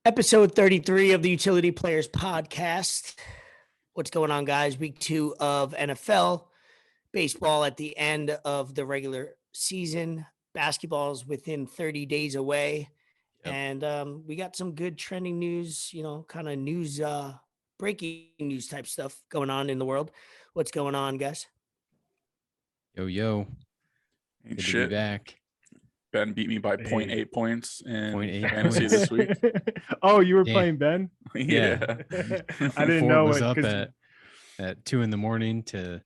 Episode 33 of the Utility Players Podcast. What's going on, guys? Week 2 of NFL. Baseball at the end of the regular season. Basketball's within 30 days away. Yep. And we got some good trending news, kind of news, breaking news type stuff going on in the world. What's going on, guys? Yo. Good to be back. Ben beat me by 0.8 points in 0.8 fantasy points. this week. Oh, you were playing Ben? Yeah. I didn't Ford know was it. up at 2 a.m. to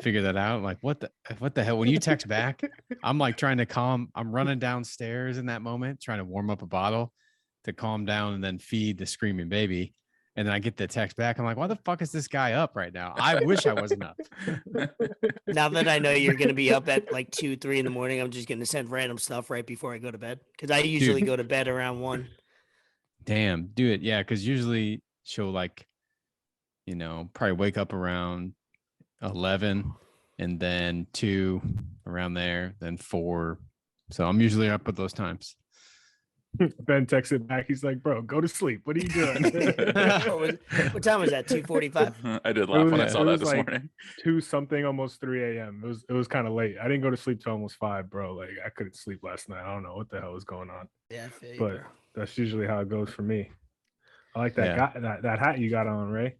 figure that out. I'm like, what the hell? When you text back, I'm like trying to I'm running downstairs in that moment, trying to warm up a bottle to calm down and then feed the screaming baby. And then I get the text back. I'm like, why the fuck is this guy up right now? I wish I wasn't up. Now that I know you're going to be up at like 2, 3 in the morning, I'm just going to send random stuff right before I go to bed. Because I usually go to bed around 1. Damn, do it. Yeah, because usually she'll probably wake up around 11 and then 2 around there, then 4. So I'm usually up at those times. Ben texted back. He's like, bro, go to sleep. What are you doing? What time was that? 2:45? I did laugh when I saw that this morning. 2 something, almost 3 a.m. It was kind of late. I didn't go to sleep till almost 5, bro. Like I couldn't sleep last night. I don't know what the hell was going on. Yeah, but that's usually how it goes for me. I like that that hat you got on, Ray.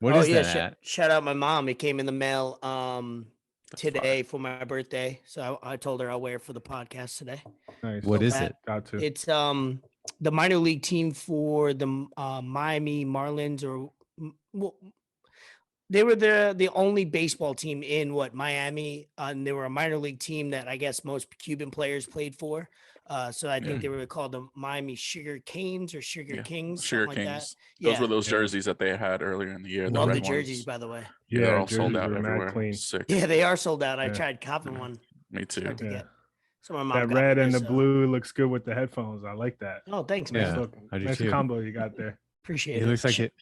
What is that hat? Shout out my mom. It came in the mail today for my birthday. So I told her I'll wear it for the podcast today. Nice. What is it? Got to. It's the minor league team for the Miami Marlins, they were the only baseball team in Miami, and they were a minor league team that I guess most Cuban players played for. So I think they were called the Miami Sugar Canes or Sugar Kings. Sugar Kings. Like those were those jerseys that they had earlier in the year. Love the jerseys, by the way. Yeah, they're all sold out everywhere. Clean. Sick. Yeah, they are sold out. I tried copping one. Me too. So my mom that red and the blue looks good with the headphones. I like that. Oh, thanks, man. Nice combo you got there. Appreciate it. Looks like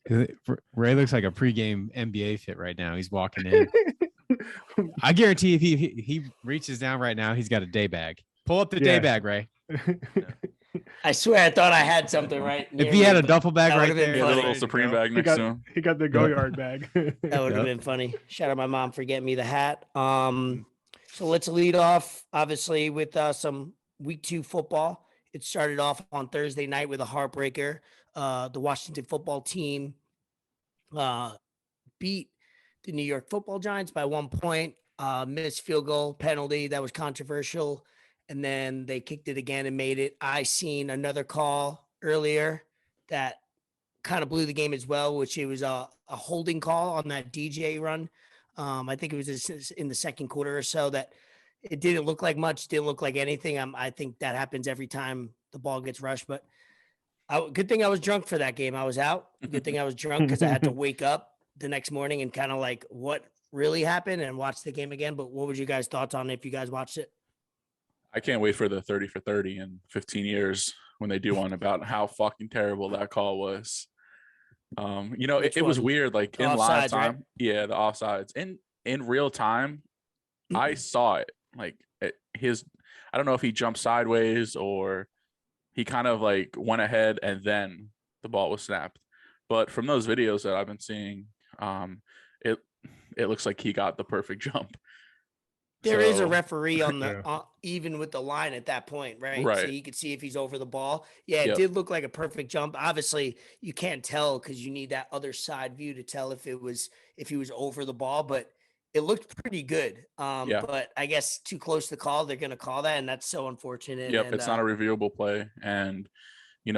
Ray looks like a pregame NBA fit right now. He's walking in. I guarantee if he reaches down right now, he's got a day bag. Pull up the day bag, Ray. I swear I thought I had something right. If he had a duffle bag right there, a little Supreme bag next to him. He got the go yard bag. That would have been funny. Shout out my mom for getting me the hat. So let's lead off, obviously, with some week 2 football. It started off on Thursday night with a heartbreaker. The Washington football team beat the New York Football Giants by 1 point. Missed field goal penalty that was controversial. And then they kicked it again and made it. I seen another call earlier that kind of blew the game as well, which it was a holding call on that DJ run. I think it was in the second quarter or so that it didn't look like much, didn't look like anything. I think that happens every time the ball gets rushed. But good thing I was drunk for that game. I was out. Good thing I was drunk because I had to wake up the next morning and kind of like what really happened and watch the game again. But what was your guys' thoughts on it if you guys watched it? I can't wait for the 30 for 30 in 15 years when they do one about how fucking terrible that call was. It was weird. Like in live time, right? Yeah, the offsides. In real time, I saw it. Like I don't know if he jumped sideways or he kind of like went ahead and then the ball was snapped. But from those videos that I've been seeing, it looks like he got the perfect jump. There is a referee on the even with the line at that point, right? Right. So you could see if he's over the ball. Yeah, it did look like a perfect jump. Obviously, you can't tell because you need that other side view to tell if he was over the ball, but it looked pretty good. But I guess too close to call, they're going to call that, and that's so unfortunate. Yep, it's not a reviewable play, and we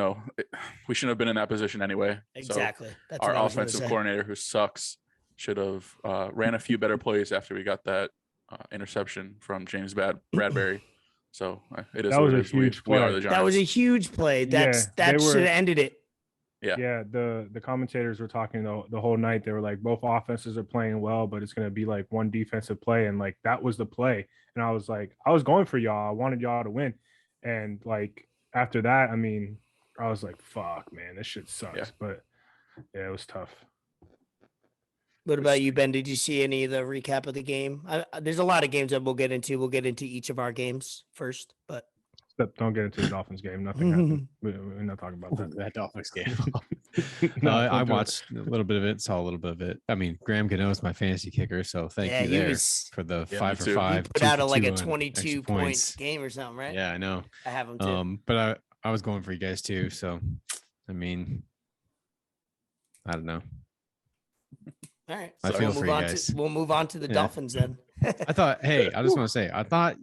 shouldn't have been in that position anyway. Exactly. So that's our offensive coordinator, who sucks, should have ran a few better plays after we got that interception from James Bradbury. So it is. That was a huge play. That was a huge play. That should have ended it. Yeah. The commentators were talking the whole night. They were like, both offenses are playing well, but it's going to be like one defensive play, and like that was the play. And I was like, I was going for y'all. I wanted y'all to win. And like after that, I mean, I was like, fuck, man, this shit sucks. Yeah. But yeah, it was tough. What about you, Ben? Did you see any of the recap of the game? There's a lot of games that we'll get into. We'll get into each of our games first, but Don't get into the Dolphins game. Nothing happened. We're not talking about that. That Dolphins game. No, I don't do it. watched a little bit of it, saw a little bit of it. I mean, Graham Gano is my fantasy kicker, so thank you he there was, for the Yeah, 5 me for too. 5. he put 2 out for like 2 a on extra 22 point points. game or something, right? Yeah, I know. I have him too. But I was going for you guys too. So, I mean, I don't know. All right. I So feel for you guys. we'll move on to the Dolphins then. I thought, hey, I just want to say, I thought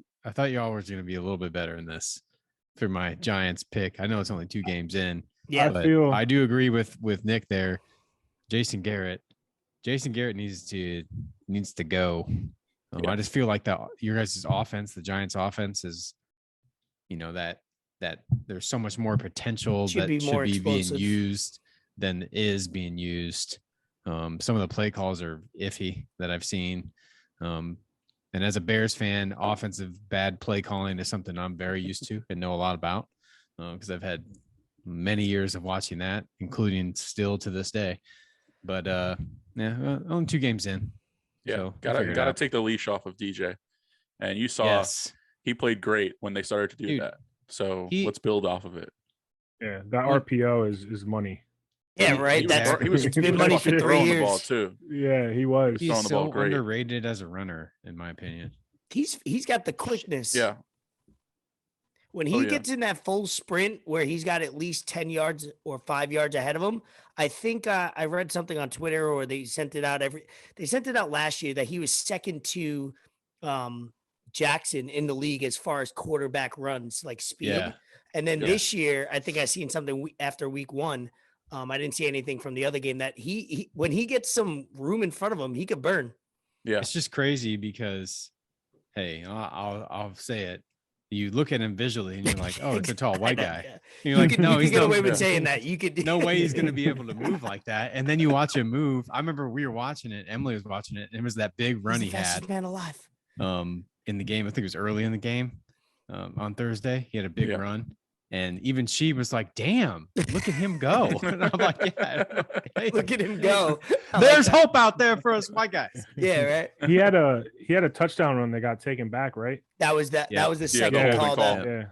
y'all was going to be a little bit better in this for my Giants pick. I know it's only 2 games in. Yeah. But I do agree with Nick there. Jason Garrett needs to go. I just feel like that your guys' offense, the Giants' offense, is, that there's so much more potential Should that be should more be being explosive. used than is being used. Some of the play calls are iffy that I've seen. And as a Bears fan, offensive bad play calling is something I'm very used to and know a lot about because I've had many years of watching that, including still to this day. But only 2 games in. Yeah, so gotta take the leash off of DJ. And you saw he played great when they started to do that. So let's build off of it. Yeah, that RPO is money. Yeah, right. He was it's been money for 3 throwing years. the ball too. Yeah, he was. He's throwing the ball so great. underrated as a runner, in my opinion. He's got the quickness. Yeah. When he gets in that full sprint where he's got at least 10 yards or 5 yards ahead of him, I think I read something on Twitter or they sent it out last year that he was second to Jackson in the league as far as quarterback runs, like speed. Yeah. And then this year, I think I seen something after week 1. I didn't see anything from the other game that he when he gets some room in front of him, he could burn. Yeah. It's just crazy because, hey, I'll say it. You look at him visually and you're like, oh, it's a tall white guy. And you're like, no, he's get away with saying that. You could no way he's going to be able to move like that. And then you watch him move. I remember we were watching it. Emily was watching it. And it was that big run he had man alive. In the game. I think it was early in the game on Thursday. He had a big run. And even she was like, damn, look at him go. And I'm like, yeah, okay. Look at him go. There's hope out there for us white guys. Yeah, right. He had a touchdown run that got taken back, right? That was that. Yeah. That was the second call.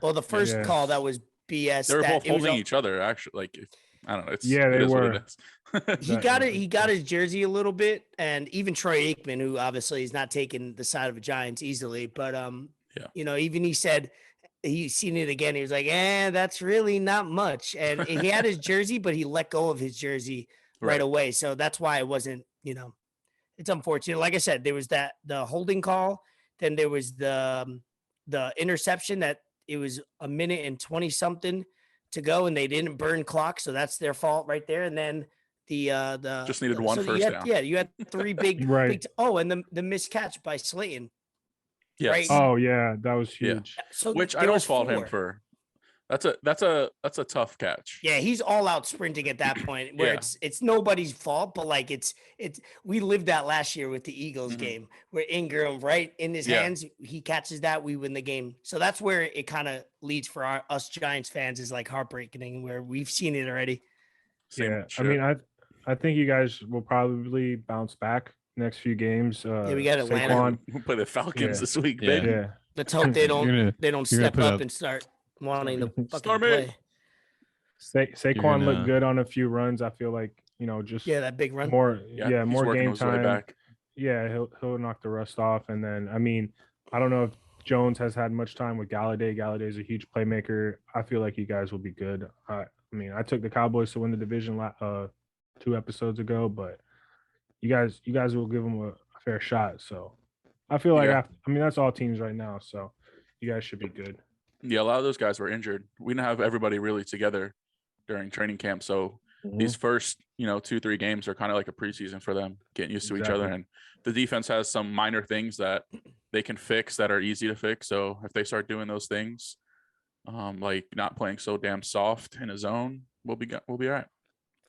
Well, the first Yeah. call that was BS. They were both holding each other, actually. Like, I don't know. They were. He got his jersey a little bit, and even Troy Aikman, who obviously is not taking the side of the Giants easily, but even he said he's seen it again. He was like, that's really not much. And he had his jersey, but he let go of his jersey right away. So that's why it wasn't, it's unfortunate. Like I said, there was the holding call. Then there was the interception that it was a minute and 20 something to go and they didn't burn clock. So that's their fault right there. And then the just needed one first down. Yeah. You had 3 big, right. And the missed catch by Slayton. Yes. Right? Oh yeah, that was huge. So which I don't fault him for. That's a tough catch. Yeah, he's all out sprinting at that point where it's nobody's fault, but like it's we lived that last year with the Eagles game where Ingram right in his hands, he catches that, we win the game. So that's where it kind of leads for us Giants fans is like heartbreaking where we've seen it already. I mean, I think you guys will probably bounce back next few games. We got Atlanta. Saquon, We'll play the Falcons this week, Yeah. baby. yeah. Let's hope they don't step up and start wanting to fucking Storm play. Saquon looked good on a few runs. I feel like just that big run. more he's more working game his way time. back. Yeah, he'll knock the rust off. And then I mean, I don't know if Jones has had much time with Galladay. Galladay's a huge playmaker. I feel like you guys will be good. I mean, I took the Cowboys to win the division 2 episodes ago, but you guys will give them a fair shot. So I feel like that's all teams right now. So you guys should be good. Yeah, a lot of those guys were injured. We didn't have everybody really together during training camp. So these first, 2-3 games are kind of like a preseason for them, getting used to each other. And the defense has some minor things that they can fix that are easy to fix. So if they start doing those things, like not playing so damn soft in a zone, we'll be all right.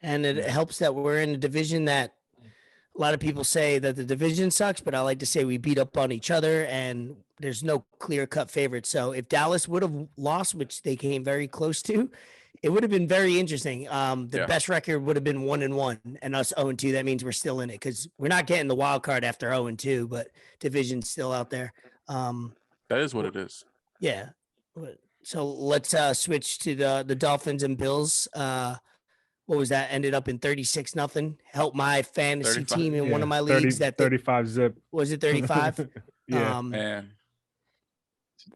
And it helps that we're in a division that a lot of people say that the division sucks, but I like to say we beat up on each other and there's no clear-cut favorite. So if Dallas would have lost, which they came very close to, it would have been very interesting. The best record would have been 1-1 and us 0-2. That means we're still in it because we're not getting the wild card after 0-2, but division's still out there. That is what it is. Yeah. So let's switch to the Dolphins and Bills. What was that? Ended up in 36-0. Helped my fantasy 35. team in one of my 30, leagues. That 35 zip. was it 35? Yeah. Man,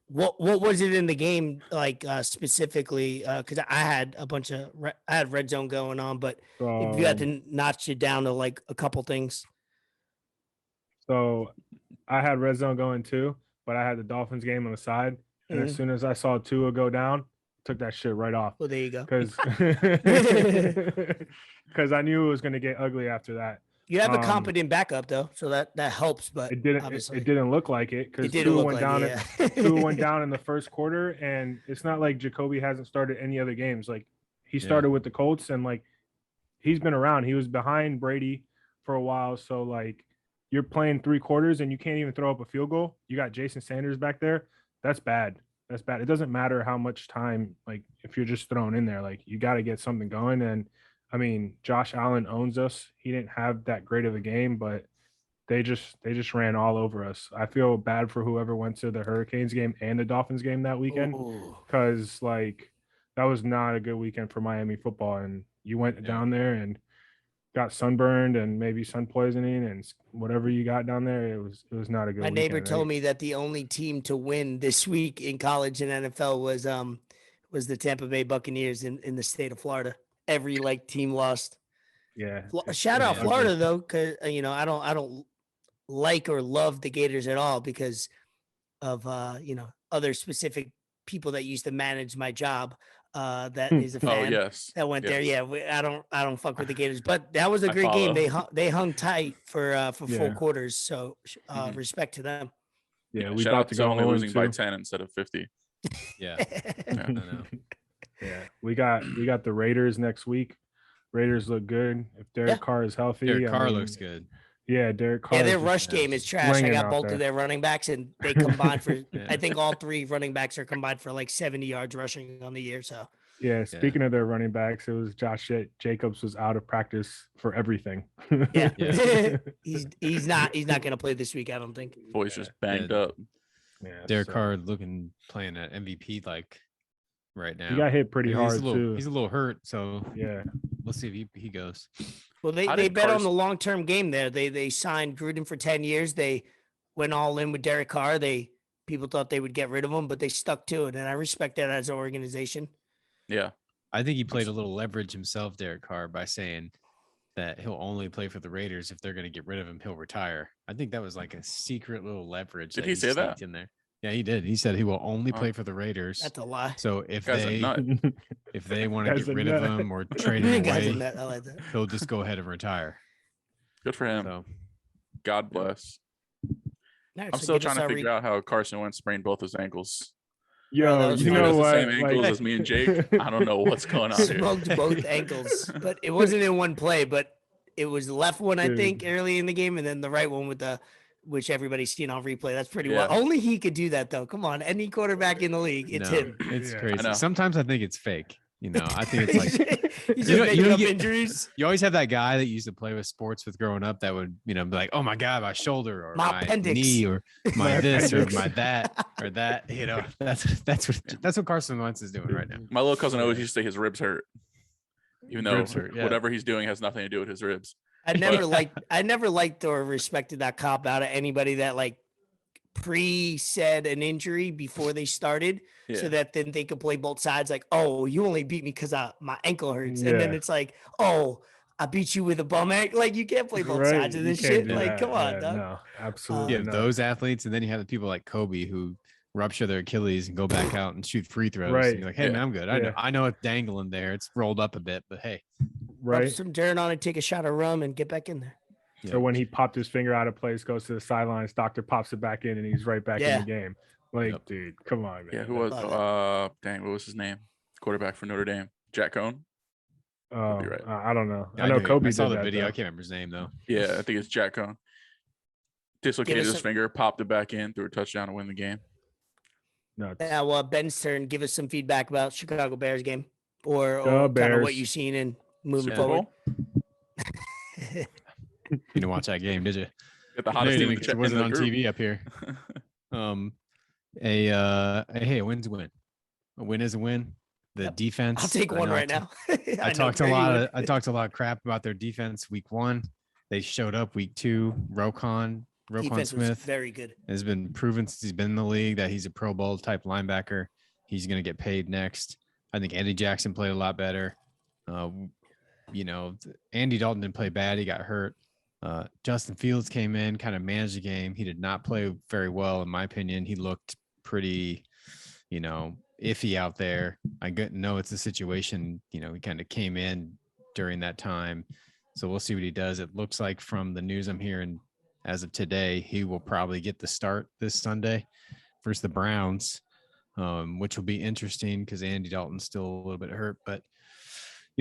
What was it in the game like specifically? Because I had a bunch of I had red zone going on, but if you had to notch it down to like a couple things. So I had red zone going too, but I had the Dolphins game on the side. And as soon as I saw Tua go down, took that shit right off. Well, there you go. Because I knew it was going to get ugly after that. You have a competent backup though, so that helps. But it didn't. It didn't look like it because Tua went down. Tua went down in the first quarter, and it's not like Jacoby hasn't started any other games. Like he started with the Colts, and like he's been around. He was behind Brady for a while, so like you're playing 3 quarters and you can't even throw up a field goal. You got Jason Sanders back there. That's bad. That's bad. It doesn't matter how much time, like if you're just thrown in there, like you got to get something going. And I mean, Josh Allen owns us. He didn't have that great of a game, but they just ran all over us. I feel bad for whoever went to the Hurricanes game and the Dolphins game that weekend, because like that was not a good weekend for Miami football. And you went down there and got sunburned and maybe sun poisoning and whatever you got down there. It was not a good My neighbor weekend, told me that the only team to win this week in college and NFL was the Tampa Bay Buccaneers in the state of Florida. Every like team lost. Yeah. Shout out Florida though, because I don't like or love the Gators at all because of other specific people that used to manage my job. That is a fan that went there. Yeah, I don't fuck with the Gators, but that was a great game. They hung tight for 4 quarters. So respect to them. Yeah, we shout out to to go only losing by too. 10 instead of 50. Yeah. Yeah. I know. Yeah, we got the Raiders next week. Raiders look good if Derek Carr is healthy. Derek Carr looks good. Yeah, Derek Carr. Yeah, their rush game is trash. I got both of their running backs, and they combined for. I think all 3 running backs are combined for like 70 yards rushing on the year. So. Yeah, speaking of their running backs, it was Josh Jacobs was out of practice for everything. Yeah. he's not going to play this week, I don't think. Boy's just banged up. Yeah, Derek Carr playing at MVP like right now. He got hit pretty hard too. He's a little hurt, so yeah, we'll see if he goes. Well, they bet on the long-term game there. They signed Gruden for 10 years. They went all in with Derek Carr. People thought they would get rid of him, but they stuck to it, and I respect that as an organization. Yeah. I think he played a little leverage himself, Derek Carr, by saying that he'll only play for the Raiders. If they're going to get rid of him, he'll retire. I think that was like a secret little leverage. Did he say that? In there. Yeah, he did. He said he will only play for the Raiders. That's a lie. So if they want to get rid of him or trade him away, I like that. he'll just go ahead and retire. Good for him. So, God bless. Right, I'm still trying to figure out how Carson Wentz sprained both his ankles. Yo, you know what? The same ankles as me and Jake. I don't know what's going on here. Smoked both ankles, but it wasn't in one play. But it was the left one, I think, early in the game, and then the right one which everybody's seen on replay. That's pretty well. Only he could do that, though. Come on, any quarterback in the league, it's him. It's crazy. Sometimes I think it's fake. I think it's like he's just making up injuries. You always have that guy that used to play with sports with growing up that would, be like, oh my God, my shoulder or my knee or my this or my that or that. That's what Carson Wentz is doing right now. My little cousin always used to say his ribs hurt, even though whatever he's doing has nothing to do with his ribs. I never liked or respected that cop out of anybody that like said an injury before they started so that then they could play both sides. Like, oh, you only beat me because my ankle hurts. And then it's like, oh, I beat you with a bum ankle. Like, you can't play both sides of this shit. Like, come on, dog. No, absolutely. You have those athletes, and then you have the people like Kobe who rupture their Achilles and go back out and shoot free throws. Right. And you're like, hey, man, I'm good. I know it's dangling there. It's rolled up a bit, but hey. Rub some dirt on it, take a shot of rum, and get back in there. Yeah. Or when he popped his finger out of place, goes to the sidelines, doctor pops it back in, and he's right back in the game. Like, dude, come on, man. Yeah, who was what was his name? Quarterback for Notre Dame. Jack Cohn? Right. I don't know. Yeah, I know Kobe I saw did the that, video. though. I can't remember his name though. Yeah, I think it's Jack Cohn. Dislocated his finger, popped it back in, threw a touchdown to win the game. Now, Ben's turn. Give us some feedback about Chicago Bears game or kind of what you've seen and moving forward. You didn't watch that game, did you? Get the hottest team it wasn't on TV up here. A win's a win. A win is a win. The defense. I'll take one right now. I talked a lot of crap about their defense week 1. They showed up week 2. Roquan Smith very good. has been proven since he's been in the league that he's a Pro Bowl type linebacker. He's going to get paid next. I think Andy Jackson played a lot better. Andy Dalton didn't play bad. He got hurt. Justin Fields came in, kind of managed the game. He did not play very well, in my opinion. He looked pretty, iffy out there. I know it's a situation, he kind of came in during that time. So we'll see what he does. It looks like from the news I'm hearing as of today, he will probably get the start this Sunday versus the Browns, which will be interesting because Andy Dalton's still a little bit hurt. But,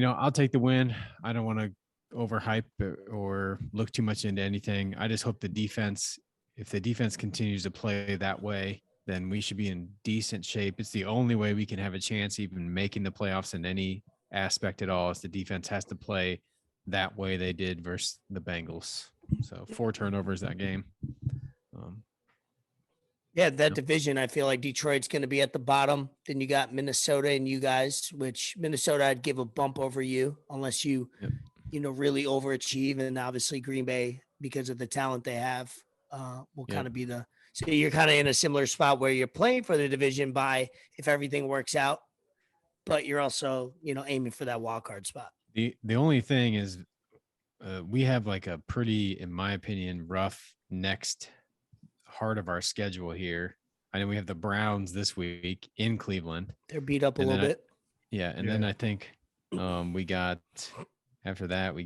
I'll take the win. I don't want to overhype or look too much into anything. I just hope if the defense continues to play that way, then we should be in decent shape. It's the only way we can have a chance even making the playoffs in any aspect at all, is the defense has to play that way they did versus the Bengals. So 4 turnovers that game. That division, I feel like Detroit's going to be at the bottom. Then you got Minnesota and you guys, which Minnesota I'd give a bump over you unless you, really overachieve. And obviously Green Bay, because of the talent they have, will kind of be so you're kind of in a similar spot where you're playing for the division by if everything works out, but you're also, aiming for that wild card spot. The only thing is we have like a pretty, in my opinion, rough next heart of our schedule here. I know we have the Browns this week in Cleveland. They're beat up a little bit. Then I think we got, after that, we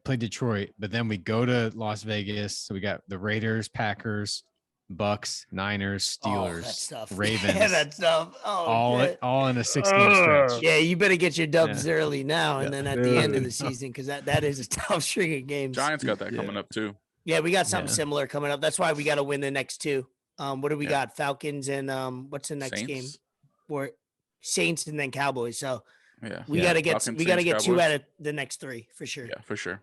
played Detroit, but then we go to Las Vegas. So we got the Raiders, Packers, Bucks, Niners, Steelers, Ravens. Yeah, that stuff. All in a 6-game stretch. Yeah, you better get your dubs early now, and then at the end of the season, because that is a tough string of games. Giants got that coming up too. Yeah, we got something similar coming up. That's why we got to win the next 2. What do we got? Falcons and what's the next game? Or Saints and then Cowboys. So we got to get Falcons, we got to get Saints, 2 Cowboys. out of the next 3 for sure. Yeah, for sure.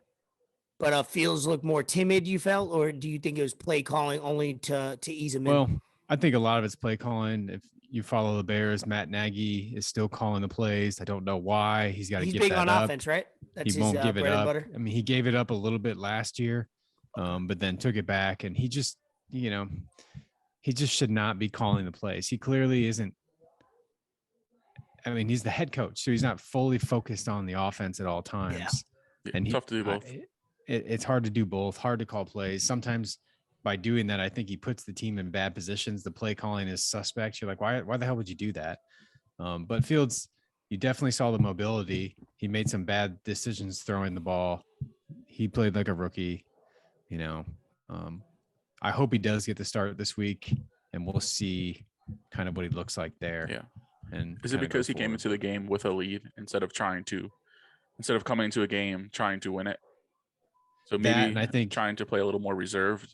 But Fields looked more timid, you felt, or do you think it was play calling only to ease him in? Well, I think a lot of it's play calling. If you follow the Bears, Matt Nagy is still calling the plays. I don't know why. He's got to give big that on up. offense, right? That's he won't give it bread and up. butter. I mean, he gave it up a little bit last year, but then took it back, and he just, he just should not be calling the plays. He clearly isn't. I mean, he's the head coach, so he's not fully focused on the offense at all times. Yeah. And tough to do both. It's hard to do both. Hard to call plays. Sometimes by doing that, I think he puts the team in bad positions. The play calling is suspect. You're like, why the hell would you do that? But Fields, you definitely saw the mobility. He made some bad decisions throwing the ball. He played like a rookie. I hope he does get the start this week, and we'll see kind of what he looks like there. Yeah. And is it because he came into the game with a lead instead of coming into a game trying to win it? So maybe I think trying to play a little more reserved,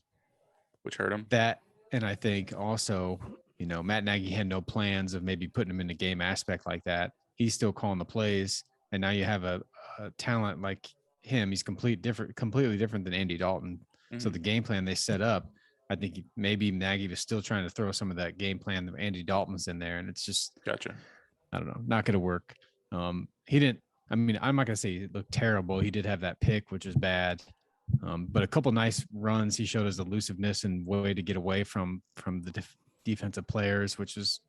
which hurt him. That, and I think also, Matt Nagy had no plans of maybe putting him in a game aspect like that. He's still calling the plays, and now you have a talent like him. He's completely different than Andy Dalton. Mm-hmm. So the game plan they set up, I think maybe Nagy was still trying to throw some of that game plan that Andy Dalton's in there, and it's just gotcha. I don't know, not going to work. He didn't. I mean, I'm not going to say it looked terrible. He did have that pick, which was bad. But a couple nice runs. He showed his elusiveness and way to get away from the defensive players, which is.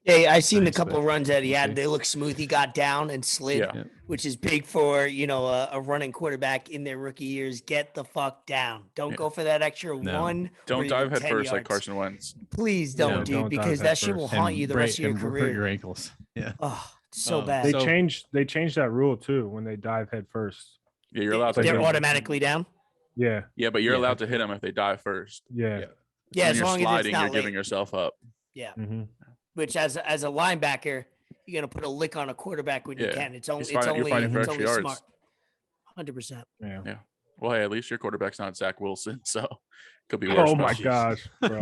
Yeah, I seen the couple runs that he had. They look smooth. He got down and slid, which is big for a running quarterback in their rookie years. Get the fuck down. Don't go for that extra one. Don't dive head first yards. like Carson Wentz. Please don't, dude, because that shit will haunt you the rest of your career. Hurt your ankles. Yeah. Oh, so bad. They changed that rule too when they dive head first. Yeah, you're allowed to. They're automatically down. Yeah. Yeah, but you're allowed to hit them if they dive first. Yeah. Yeah, when as you're long sliding, as it's not you're giving yourself up. Yeah. Mm-hmm. Which as a linebacker, you're gonna put a lick on a quarterback when you can. It's only smart. 100%. Yeah. Well, hey, at least your quarterback's not Zach Wilson, so could be worse. Oh my gosh, bro,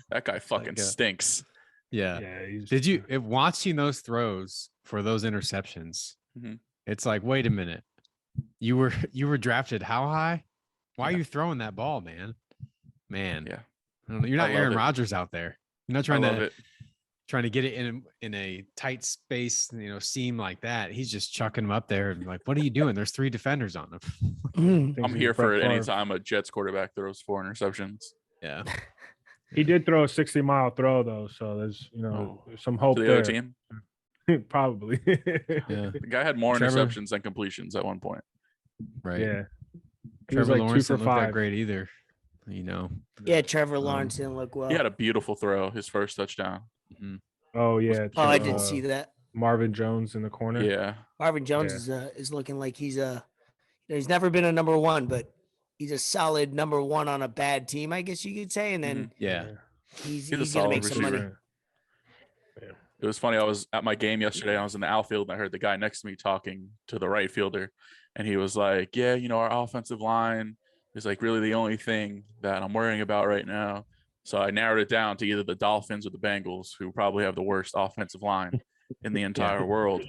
that guy fucking stinks. Yeah. Did you watching those throws for those interceptions? Mm-hmm. It's like, wait a minute, you were drafted how high? Why are you throwing that ball, man? Yeah, I don't know. You're not Aaron Rodgers out there. You're not trying to. trying to get it in a tight space, seam like that. He's just chucking them up there. And like, what are you doing? There's 3 defenders on them. I'm here for it anytime a Jets quarterback throws 4 interceptions. Yeah. He did throw a 60-mile throw though, so there's there's some hope to the there. other team. Probably. Yeah. The guy had more Trevor- interceptions than completions at one point. Right. Yeah. He was Trevor like Lawrence 2 for didn't look that 5. great either. Yeah, Trevor Lawrence didn't look well. He had a beautiful throw, his first touchdown. Mhm. Oh yeah. Oh, I didn't see that. Marvin Jones in the corner. Yeah. Marvin Jones is looking like he's he's never been a number 1, but he's a solid number 1 on a bad team, I guess you could say. And then Yeah. he's a gonna solid make some money. receiver. It was funny. I was at my game yesterday. I was in the outfield and I heard the guy next to me talking to the right fielder. And he was like, yeah, our offensive line is like really the only thing that I'm worrying about right now. So I narrowed it down to either the Dolphins or the Bengals, who probably have the worst offensive line in the entire world.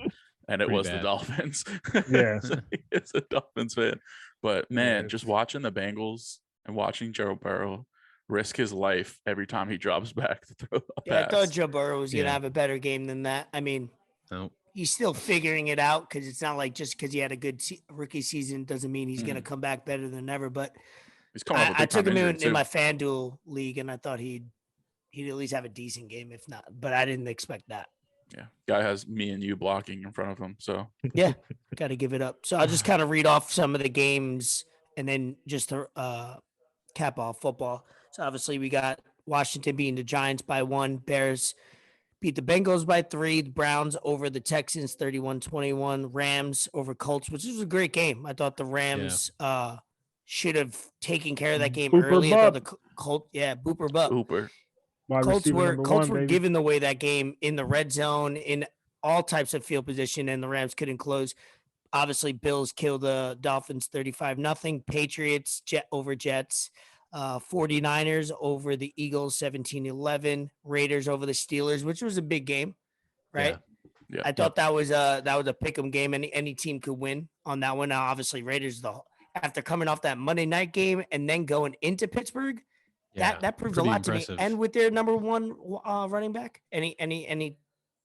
And it Pretty was bad. the Dolphins. Yeah. So it's a Dolphins fan. But man, Yeah, just watching the Bengals and watching Joe Burrow risk his life every time he drops back to throw a Yeah, I pass. thought Joe Burrow was gonna Yeah. have a better game than that. I mean, No. he's still figuring it out because it's not like just because he had a good rookie season doesn't mean he's Mm-hmm. gonna come back better than ever. But He's coming off a I big time took him injury, in too. my FanDuel league, and I thought he'd at least have a decent game, if not. But I didn't expect that. Yeah, guy has me and you blocking in front of him. So Yeah, got to give it up. So I'll just kind of read off some of the games and then just to cap off football. So obviously we got Washington beating the Giants by 1. Bears beat the Bengals by 3. The Browns over the Texans 31-21. Rams over Colts, which was a great game. I thought the Rams should have taken care of that game Booper early. I thought Bup. the Colts, Booper Bup. Hooper. Wide Colts receiver were number Colts 1, were baby. giving away that game in the red zone in all types of field position, and the Rams couldn't close. Obviously, Bills killed the Dolphins 35-0. Patriots over Jets. 49ers over the Eagles 17-11. Raiders over the Steelers, which was a big game, right? Yeah. I thought that was a pick'em game. Any team could win on that one. Now, obviously, Raiders after coming off that Monday night game and then going into Pittsburgh. Yeah. That proves a Pretty lot impressive. to me. And with their number 1 running back, anything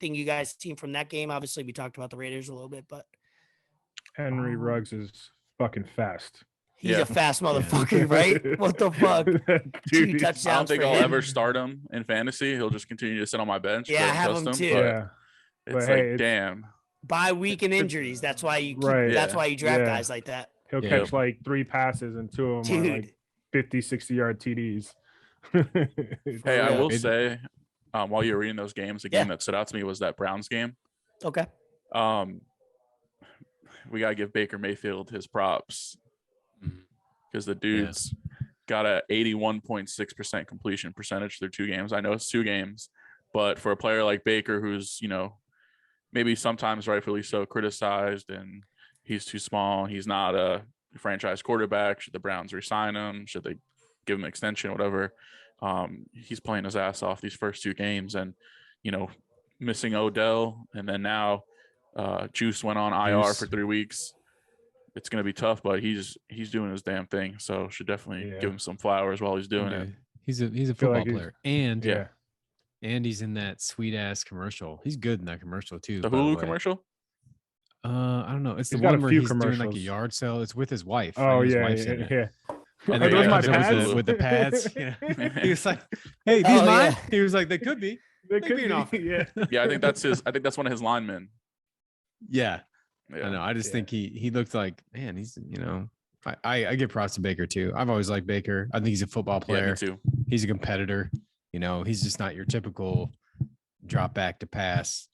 you guys seen from that game? Obviously, we talked about the Raiders a little bit, but Henry Ruggs is fucking fast. he's Yeah. a fast motherfucker, right? What the fuck? Dude, 2 I don't touchdowns think for I'll him. ever start him in fantasy. He'll just continue to sit on my bench. Yeah, but I have trust him too. But yeah. it's But like, hey, it's- damn. Bye week and injuries. That's why you keep, Right. that's Yeah. why you draft Yeah. guys like that. He'll Yeah. catch like 3 passes and 2 of them are Dude. like 50, 60-yard TDs. Hey, I Yeah. will say, while you're reading those games, the game Yeah. that stood out to me was that Browns game. Okay. We gotta give Baker Mayfield his props because the dude's got a 81.6% completion percentage through 2 games. I know it's 2 games, but for a player like Baker, who's maybe sometimes rightfully so criticized, and he's too small, he's not a franchise quarterback. Should the Browns resign him? Should they give him an extension? Whatever. He's playing his ass off these first 2 games, and missing Odell, and then now Juice went on IR Juice. for 3 weeks. It's going to be tough, but he's doing his damn thing. So should definitely give him some flowers while he's doing it. He's a feel football like he's- player, and Yeah. and he's in that sweet ass commercial. He's good in that commercial too. The by the Hulu way. commercial? I don't know. It's the He's got one a where few he's doing like a commercials. yard sale. It's with his wife. I Oh know his yeah, wife's in yeah, it. yeah. And Are the those guy my comes in pads? with the pads. He was like, "Hey, these Oh, mine?" yeah. He was like, "They could be." They They could being be, off. yeah. Yeah, I think that's one of his linemen. Yeah, Yeah. I know. I just Yeah. think he looked like, man, he's I give props to Baker too. I've always liked Baker. I think he's a football Yeah, player. me too. He's a competitor. He's just not your typical drop back to pass.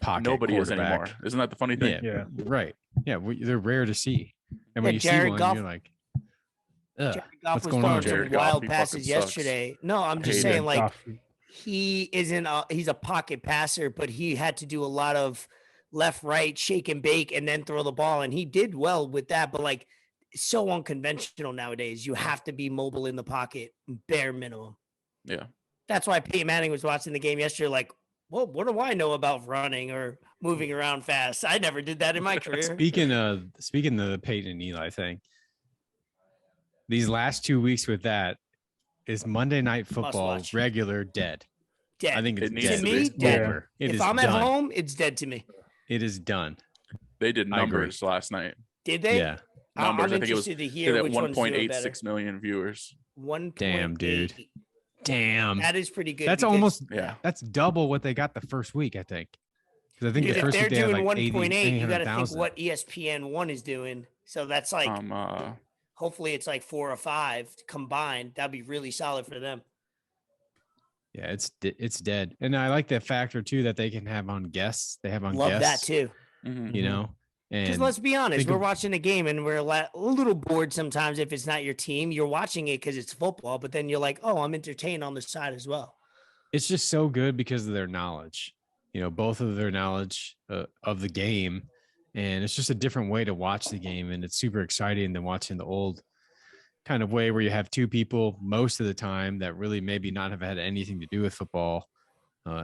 Pocket. Nobody is quarterback. anymore. Isn't that the funny thing? Yeah, Yeah. right. Yeah, they're rare to see. And when Yeah, you see Jared one, Goff- you're like, ugh, Jared Goff what's was going throwing on? some Jared Goff, wild he passes fucking sucks. yesterday. No, I'm just hate saying, him. like, Tough. he isn't he's a pocket passer, but he had to do a lot of left, right, shake and bake, and then throw the ball. And he did well with that, but like it's so unconventional nowadays. You have to be mobile in the pocket, bare minimum. Yeah. That's why Peyton Manning was watching the game yesterday, like, well, what do I know about running or moving around fast? I never did that in my career. Speaking of the Peyton Eli thing, these last 2 weeks with that is Monday Night Football watch. regular dead. Dead. I think it's It needs dead. to be. It's Dead. over. It if is I'm done. at home, it's dead to me. It is done. They did I agree. numbers last night. Did they? Yeah. Numbers. I'm I think it was interested to did hear at which one's doing better. 1.86 million viewers. 1. Damn, dude. Damn. That is pretty good. That's because- almost Yeah. That's double what they got the first week, I think. Because I think Dude, the if first they're week they had doing like 1.8, you got to think 800,000. what ESPN 1 is doing. So that's like, hopefully it's like 4 or 5 combined. That'd be really solid for them. Yeah, it's dead. And I like the factor too that they can have on guests. They have on Love guests. that too. You know, Because and let's be honest, think we're of- watching a game and we're a little bored sometimes if it's not your team. You're watching it because it's football, but then you're like, oh, I'm entertained on the side as well. it's just so good because of their knowledge. You know, both of their knowledge of the game, and it's just a different way to watch the game, and it's super exciting than watching the old kind of way where you have two people most of the time that really maybe not have had anything to do with football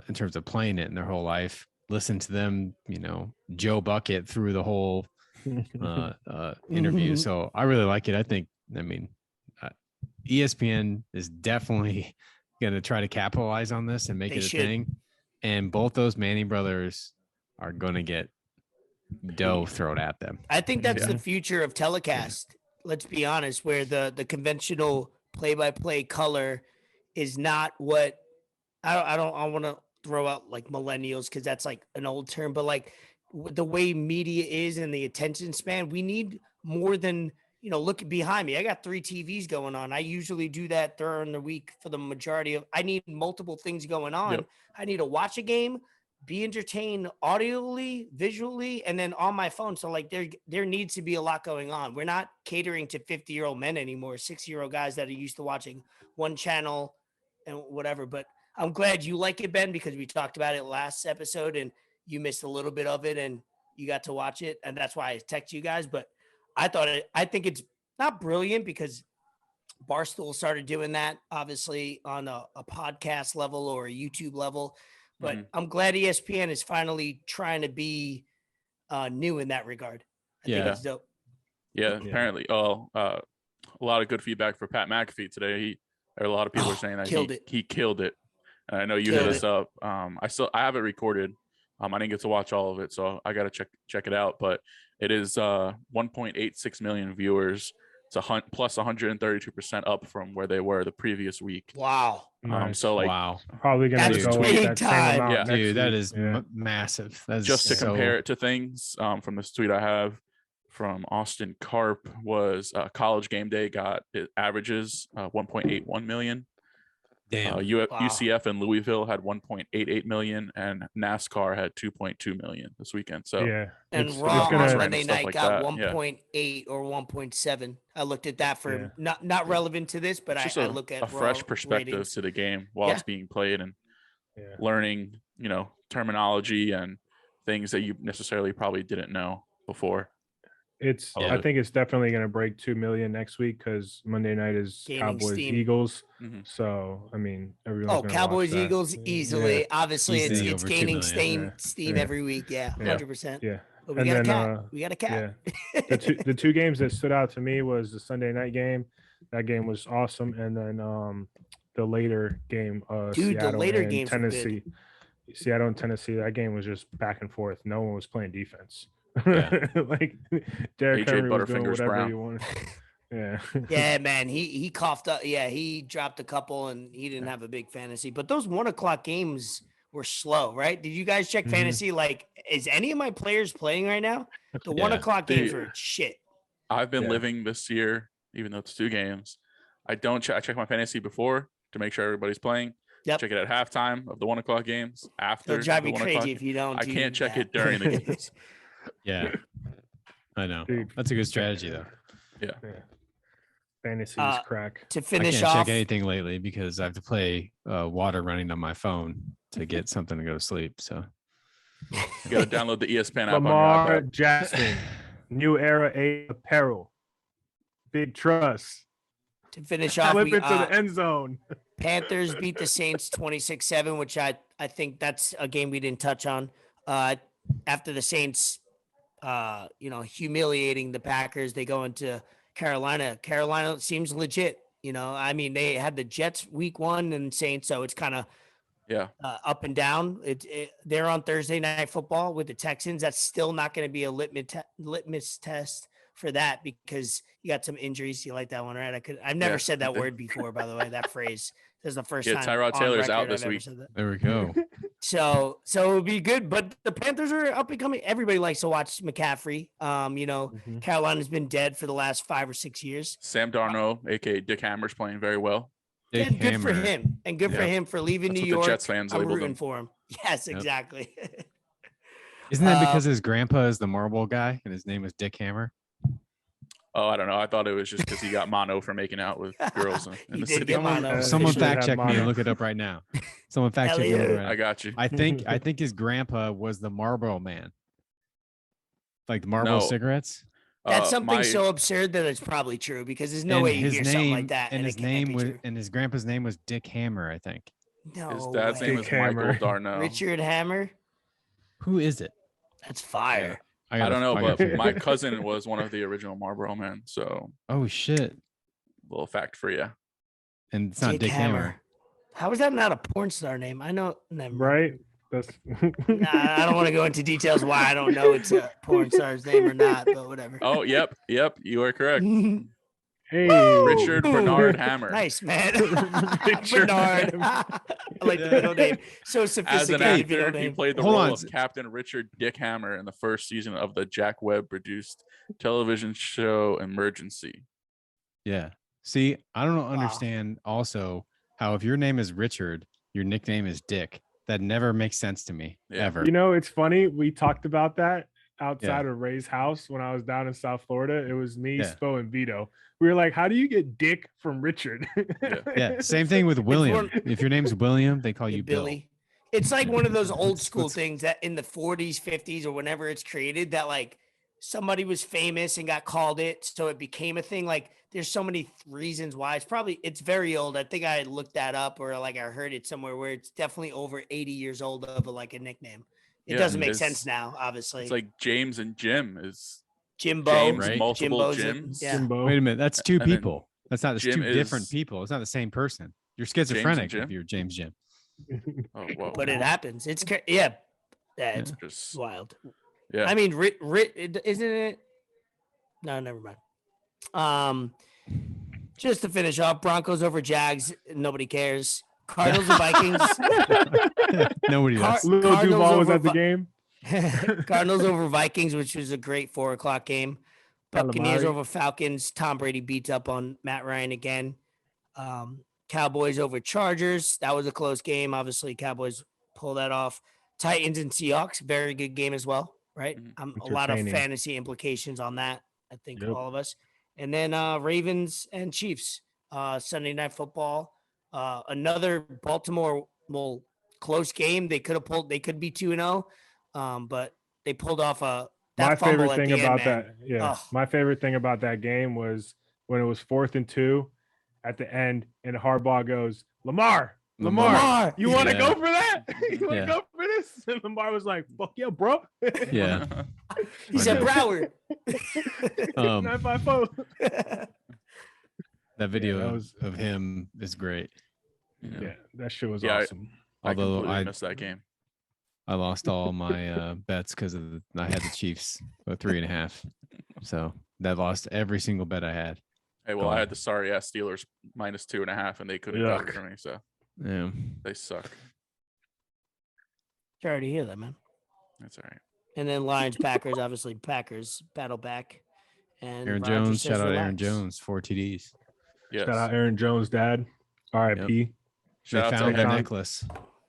in terms of playing it in their whole life. Listen to them, you know, Joe Bucket through the whole interview. So I really like it. I mean, ESPN is definitely going to try to capitalize on this and make They it a should. thing. And both those Manning brothers are going to get dough thrown at them. I think that's Yeah. the future of telecast. Let's be honest, where the conventional play-by-play color is not what I want to throw out like millennials because that's like an old term, but like the way media is and the attention span, we need more than, you know, look behind me. I got 3 TVs going on. I usually do that during the week for the majority of, I need multiple things going on. Yep. I need to watch a game, be entertained audibly, visually, and then on my phone. So like there needs to be a lot going on. We're not catering to 50-year-old men anymore, 60-year-old guys that are used to watching one channel and whatever. But I'm glad you like it, Ben, because we talked about it last episode and you missed a little bit of it and you got to watch it. And that's why I text you guys. But I think it's not brilliant because Barstool started doing that, obviously, on a podcast level or a YouTube level. But I'm glad ESPN is finally trying to be new in that regard. I think it's dope. Yeah, apparently. A lot of good feedback for Pat McAfee today. A lot of people are saying that he killed it. And I know you hit us up. I have it recorded. I didn't get to watch all of it, so I got to check it out. But it is 1.86 million viewers. It's plus 132% up from where they were the previous week. Wow. Nice. So like, wow, probably gonna That's go big with that time. same amount. Yeah. next dude, that week. is massive. That's just to so- compare it to things from this tweet I have from Austin Karp was College Game Day got it averages 1.81 million. Damn. UCF and Louisville had 1.88 million, and NASCAR had 2.2 million this weekend. So Yeah, And it's Raw gonna- on Monday stuff night like got that, yeah. 1.8 or 1.7. I looked at that for Yeah. not relevant to this, but it's just I look at a fresh Raw perspective ratings. to the game while it's being played and Yeah. learning, you know, terminology and things that you necessarily probably didn't know before. It's Yeah. I think it's definitely going to break 2 million next week because Monday night is Gaining Cowboys steam. Eagles. Mhm. So I mean, everyone's Oh, gonna Cowboys, watch that. Eagles, easily. Yeah. Obviously, Easily it's over 2 gaining million. steam Yeah. every week. Yeah, Yeah. 100%. Yeah. But we And got a then, cat. We got a cat. Yeah. The two games that stood out to me was the Sunday night game. That game was awesome, and then the later game, Dude, the Seattle later and games were good. Tennessee. Seattle and Tennessee. That game was just back and forth. No one was playing defense. Yeah. Like Derrick AJ Henry was doing Butterfingers whatever Brown. he wanted. Yeah. Yeah, man, he coughed up. Yeah, he dropped a couple, and he didn't have a big fantasy. But those 1:00 games were slow, right? Did you guys check Mhm. fantasy? Like, is any of my players playing right now? The 1:00 games were shit. I've been Yeah. living this year, even though it's 2 games. I don't check. I check my fantasy before to make sure everybody's playing. Yep. Check it at halftime of the 1:00 games. After It'll drive the me 1:00 crazy if you don't. I do can't check that. it during the games. Yeah, I know. Dude. That's a good strategy, though. Yeah. Fantasy Uh, is crack. To I finish can't off, check anything lately because I have to play water running on my phone to get something to go to sleep. So You got to download the ESPN app on your Lamar iPad. Jackson, New Era A apparel, big trust. to finish off, Flip we, into the end zone. Panthers beat the Saints 26-7, which I think that's a game we didn't touch on. After the Saints, humiliating the Packers, they go into Carolina. Carolina seems legit. I mean, they had the Jets week 1 and Saints, so it's kind of Yeah. Up and down. They're on Thursday Night Football with the Texans. That's still not going to be a litmus test for that because you got some injuries. You like that one, right? I've never said that word before, by the way. That phrase. This is the first time. Tyrod Taylor's out this week. There we go. So it would be good, but the Panthers are up and coming. Everybody likes to watch McCaffrey. Carolina's been dead for the last 5 or 6 years. Sam Darnold, aka Dick Hammer's playing very well. Good for him, and good for him for leaving That's New what the York. Jets fans I'm labeled rooting him. for him. Yes, exactly. Isn't that because his grandpa is the marble guy and his name was Dick Hammer? Oh, I don't know. I thought it was just because he got mono for making out with girls in the city. Someone fact check me and look it up right now. Someone fact check me. Right now. I got you. I think his grandpa was the Marlboro man, like the Marlboro cigarettes. That's something so absurd that it's probably true because there's no way you hear something like that. And his name was, and his grandpa's name was Dick Hammer, I think. No, his dad's name is Michael Darnell. Richard Hammer. Who is it? That's fire. I don't know, but my cousin was one of the original Marlboro men. So, oh shit, little fact for you. And it's not Dick Hammer. How is that not a porn star name? I know, right? That's I don't want to go into details why I don't know it's a porn star's name or not, but whatever. Oh, yep, you are correct. Hey, Richard Bernard Hammer. Nice, man. Bernard. I like the middle name. So sophisticated. As an actor, he played the role of Captain Richard Dick Hammer in the first season of the Jack Webb-produced television show Emergency. Yeah. See, I don't understand also how if your name is Richard, your nickname is Dick. That never makes sense to me, ever. You know, it's funny. We talked about that outside of Ray's house when I was down in South Florida. It was me, Spo, and Vito. We were like, how do you get Dick from Richard? Yeah. Same thing with William. If your name's William, they call you Billy. It's like one of those old school things that in the 40s, 50s, or whenever it's created that like somebody was famous and got called it. So it became a thing. Like there's so many reasons why. It's very old. I think I looked that up or like I heard it somewhere where it's definitely over 80 years old of like a nickname. It doesn't make sense now, obviously. It's like James and Jim is Jimbo, James, right? multiple Jimbos. Jims. Jimbo. Wait a minute, that's two And then people. That's not. That's Jim two different people. It's not the same person. You're schizophrenic if you're James Jim. Oh, whoa. But it happens. It's it's Just wild. Yeah. I mean, isn't it? No, never mind. Just to finish off, Broncos over Jags. Nobody cares. Cardinals and Vikings. Nobody does. Little Duval was at the game. Cardinals over Vikings, which was a great 4:00 game. Buccaneers Calamari. over Falcons. Tom Brady beats up on Matt Ryan again. Cowboys over Chargers. That was a close game. Obviously, Cowboys pull that off. Titans and Seahawks. Very good game as well, right? A lot of fantasy implications on that. I think all of us. And then Ravens and Chiefs. Sunday Night Football. Another Baltimore close game. They could be 2-0. But they pulled off My favorite thing about that, my favorite thing about that game was when it was 4th and 2 at the end, and Harbaugh goes, Lamar, you want to go for that? You want to go for this? And Lamar was like, "Fuck yeah, bro." Yeah. He said Broward. 954. That video of him is great. Yeah, that shit was awesome. Although I missed that game. I lost all my bets because I had the Chiefs 3.5, so that lost every single bet I had. Hey, well, I had the sorry ass Steelers -2.5, and they couldn't cover for me. So yeah, they suck. Sorry to hear that, man. That's all right. And then Lions, Packers, obviously Packers battle back. And Aaron Jones, shout out Aaron Jones, 4 TDs. Yes. Shout out Aaron Jones' dad. R.I.P. They found the necklace.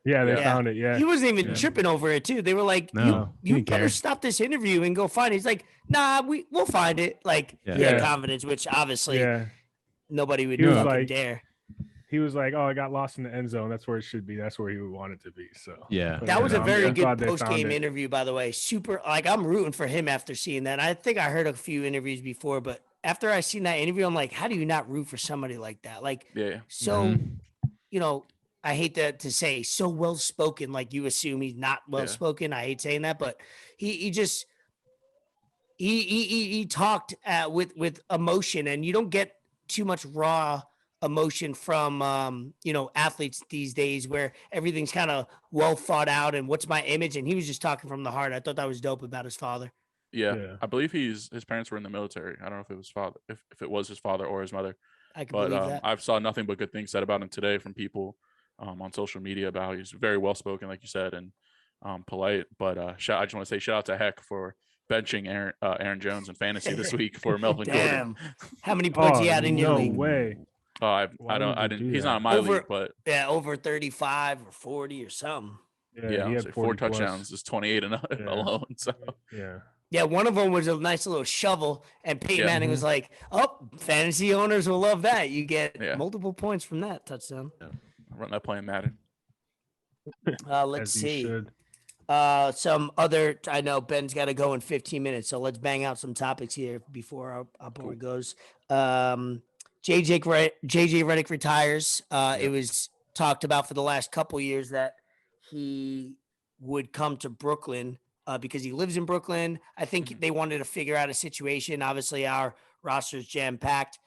Yeah, they found it. Yeah, he wasn't even tripping over it too. They were like, "You better stop this interview and go find it." He's like, "Nah, we'll find it." Like, he had confidence, which obviously nobody would fucking dare. He was like, "Oh, I got lost in the end zone. That's where it should be. That's where he would want it to be." So that was a very good post-game interview, by the way. Super. Like, I'm rooting for him after seeing that. I think I heard a few interviews before, but after I seen that interview, I'm like, how do you not root for somebody like that? Like, you know. I hate to say so well spoken, like you assume he's not well spoken. I hate saying that, but he talked with emotion, and you don't get too much raw emotion from athletes these days, where everything's kind of well thought out and what's my image. And he was just talking from the heart. I thought that was dope about his father. Yeah. I believe his parents were in the military. I don't know if it was if it was his father or his mother. I can believe that. I've saw nothing but good things said about him today from people on social media about how he's very well spoken, like you said, and polite. But I just want to say shout out to Heck for benching Aaron Jones in fantasy this week for Melvin Gordon. How many points he had in your league? No way. I didn't. He's not in my league, but over 35 or 40 or something. Yeah, he had 4 touchdowns is 28 alone. So yeah, one of them was a nice little shovel, and Peyton Manning was like, "Oh, fantasy owners will love that. You get multiple points from that touchdown." Yeah. I run that play in Madden. Let's see. Some other. I know Ben's got to go in 15 minutes, so let's bang out some topics here before our boy goes. JJ Reddick retires. It was talked about for the last couple years that he would come to Brooklyn because he lives in Brooklyn. I think they wanted to figure out a situation. Obviously, our roster is jam-packed.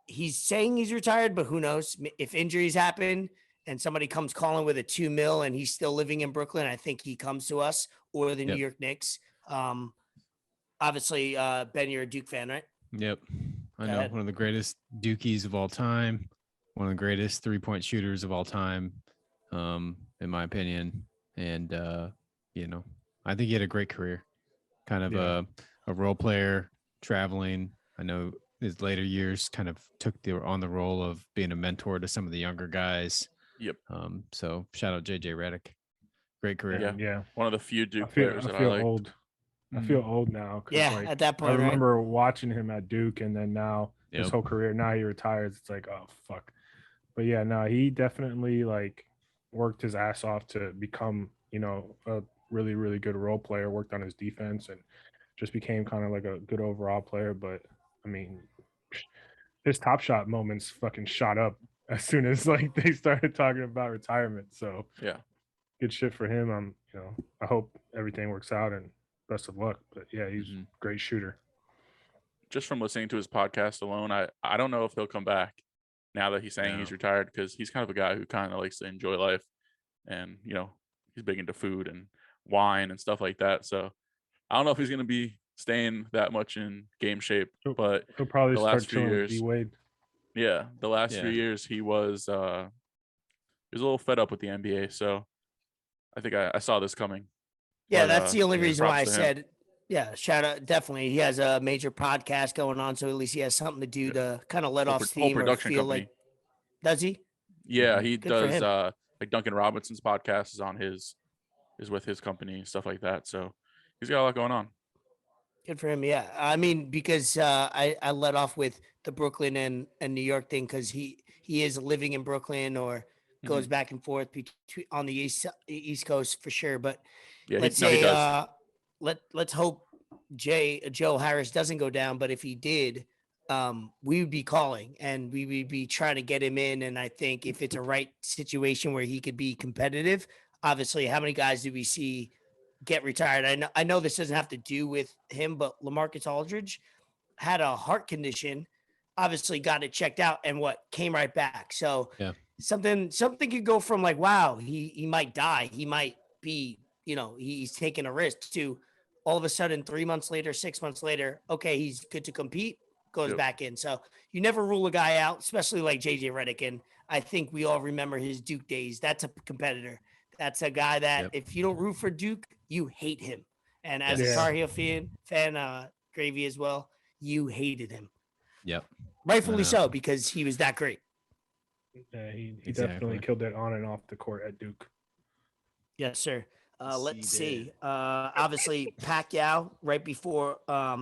He's saying he's retired, but who knows? If injuries happen and somebody comes calling with a $2 million and he's still living in Brooklyn, I think he comes to us or the New York Knicks. Obviously, Ben, you're a Duke fan, right? Yep. I know. One of the greatest Dukies of all time. One of the greatest three-point shooters of all time, in my opinion. And, I think he had a great career. Kind of a role player, traveling. I know his later years kind of took on the role of being a mentor to some of the younger guys. Yep. So shout out JJ Reddick. Great career. Yeah. One of the few Duke players that I like. Old. I feel old now. At that point, I remember watching him at Duke, and then now his whole career. Now he retires. It's like, oh fuck. But yeah, no, he definitely worked his ass off to become, a really, really good role player. Worked on his defense and just became kind of like a good overall player. But I mean, his Top Shot moments fucking shot up as soon as they started talking about retirement. So yeah, good shit for him. I hope everything works out and best of luck. But yeah, he's a great shooter. Just from listening to his podcast alone, I don't know if he'll come back now that he's saying he's retired, because he's kind of a guy who kind of likes to enjoy life, and he's big into food and wine and stuff like that. So I don't know if he's going to be staying that much in game shape, but he'll probably the last few years, D-Wade. Yeah, the last few years he was a little fed up with the NBA. So I think I saw this coming. Yeah, that's the only reason why I said, shout out. Definitely. He has a major podcast going on, so at least he has something to do to kind of let off steam or feel like. Does he? Yeah, he does. Like Duncan Robinson's podcast is with his company, stuff like that. So he's got a lot going on. Good for him. Yeah. I mean, because I let off with the Brooklyn and New York thing, because he is living in Brooklyn or goes back and forth on the East Coast for sure. But let's say let's hope Joe Harris doesn't go down. But if he did, we would be calling and we would be trying to get him in. And I think if it's a right situation where he could be competitive, obviously, how many guys do we see get retired? I know this doesn't have to do with him, but LaMarcus Aldridge had a heart condition, obviously got it checked out, and came right back. So something could go from wow, he might die, he might be, he's taking a risk, to all of a sudden 3 months later, 6 months later, okay, he's good to compete, goes back in. So you never rule a guy out, especially like JJ Reddick. And I think we all remember his Duke days. That's a competitor. That's a guy that if you don't root for Duke, you hate him. And as a Tar Heel fan, Gravy as well, you hated him. Yep. Rightfully so, because he was that great. Yeah, he definitely killed it on and off the court at Duke. Yes, sir. Let's see. Obviously, Pacquiao, right before a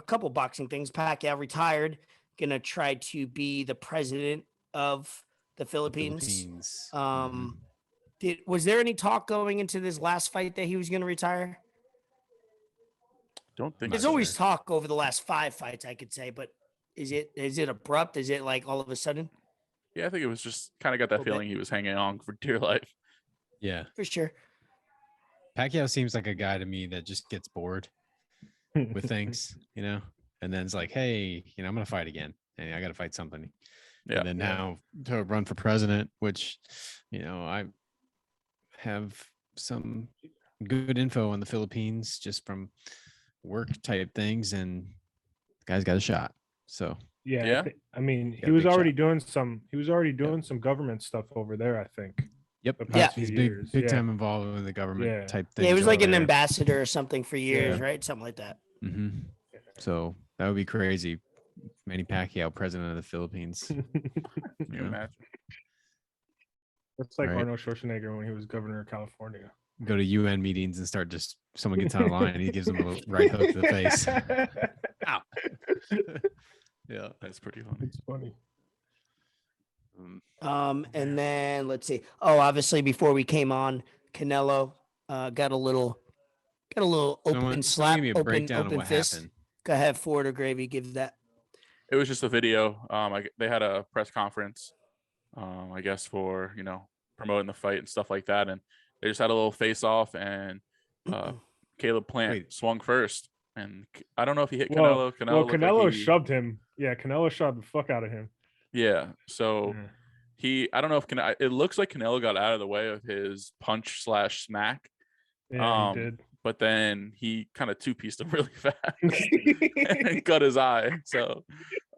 couple boxing things, Pacquiao retired, going to try to be the president of the Philippines. Was there any talk going into this last fight that he was going to retire? Don't think there's always talk over the last 5 fights, I could say, but is it abrupt? Is it all of a sudden? Yeah, I think it was just kind of got that feeling he was hanging on for dear life. Yeah, for sure. Pacquiao seems like a guy to me that just gets bored with things, and then it's like, hey, I'm gonna fight again, and I gotta fight something. Yeah. And then now to run for president, which, I have some good info on the Philippines just from work type things, and the guy's got a shot. So Yeah. I mean, Got he a was big already shot. doing some government stuff over there, I think. Yep, The past he's few big years. big time involved in the government Yeah. type things. Yeah, he was like over an there. ambassador or something for years, Yeah. right? Something like that. Mm-hmm. So that would be crazy. Manny Pacquiao, president of the Philippines. Can you imagine? It's like Right. Arnold Schwarzenegger when he was governor of California. Go to UN meetings and start just someone gets on a line and he gives them a right hook to the face. Ow. Yeah, That's pretty funny. It's funny. And then let's see. Oh, obviously before we came on, Canelo got a little open slap, give me a breakdown of open what fist. happened. Go ahead, Ford or Gravy, give that. It was just a video. They had a press conference, I guess for promoting the fight and stuff like that, and they just had a little face off, and Caleb Plant swung first, and I don't know if he hit Canelo. Canelo shoved him. Yeah, Canelo shoved the fuck out of him. Yeah, so I don't know if it looks like Canelo got out of the way of his punch / smack. Yeah, he did. But then he kind of two-pieced him really fast and cut his eye. So,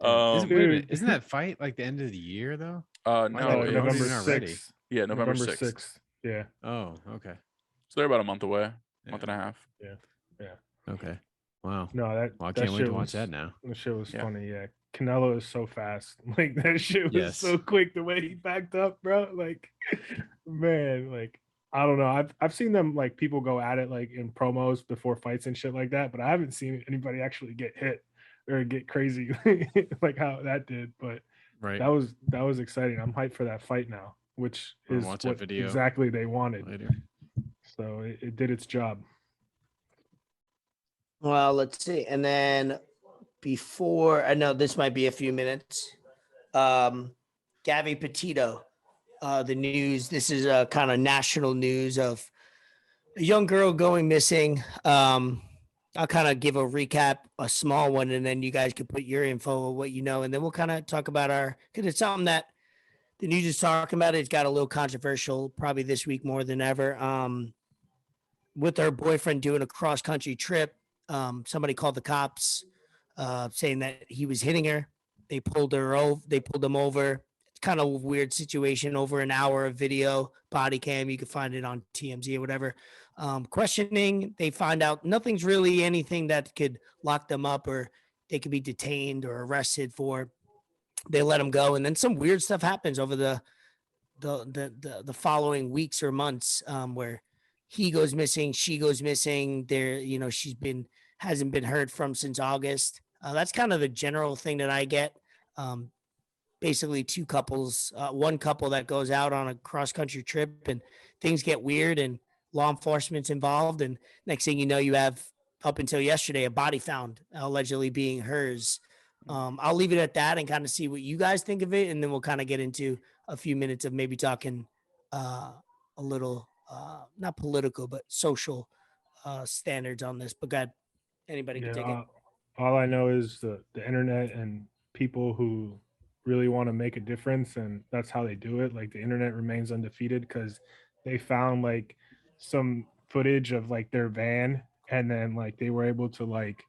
isn't that fight like the end of the year though? No, November 6th. Yeah, November 6th. Yeah. Oh, okay. So they're about a month away, month and a half. Yeah. Okay. Wow. No, I can't wait to watch that now. The shit was funny. Yeah. Canelo is so fast. Like that shit was so quick. The way he backed up, bro. Like, man, like I don't know. I've seen them like people go at it like in promos before fights and shit like that, but I haven't seen anybody actually get hit or get crazy like how that did. But that was exciting. I'm hyped for that fight now, which is what exactly they wanted. Later. So it did its job. Well, let's see. And then before, I know this might be a few minutes. Gabby Petito, the news. This is a kind of national news of a young girl going missing. I'll kind of give a recap, a small one, and then you guys can put your info, what you know, and then we'll kind of talk about because it's something that the news is talking about. It's got a little controversial, probably this week more than ever. With her boyfriend doing a cross country trip, somebody called the cops, saying that he was hitting her. They pulled him over. It's kind of a weird situation. Over an hour of video, body cam. You can find it on TMZ or whatever. Questioning, they find out nothing's really anything that could lock them up or they could be detained or arrested for. They let them go, and then some weird stuff happens over the following weeks or months, where he goes missing, she goes missing. There, hasn't been heard from since August. That's kind of the general thing that I get. Basically, two couples, one couple that goes out on a cross country trip, and things get weird, and law enforcement's involved. And next thing you know, you have up until yesterday a body found, allegedly being hers. I'll leave it at that and kind of see what you guys think of it, and then we'll kind of get into a few minutes of maybe talking a little not political but social standards on this. But God, anybody can take it. All I know is the internet and people who really want to make a difference, and that's how they do it. Like the internet remains undefeated because they found like some footage of like their van, and then like they were able to like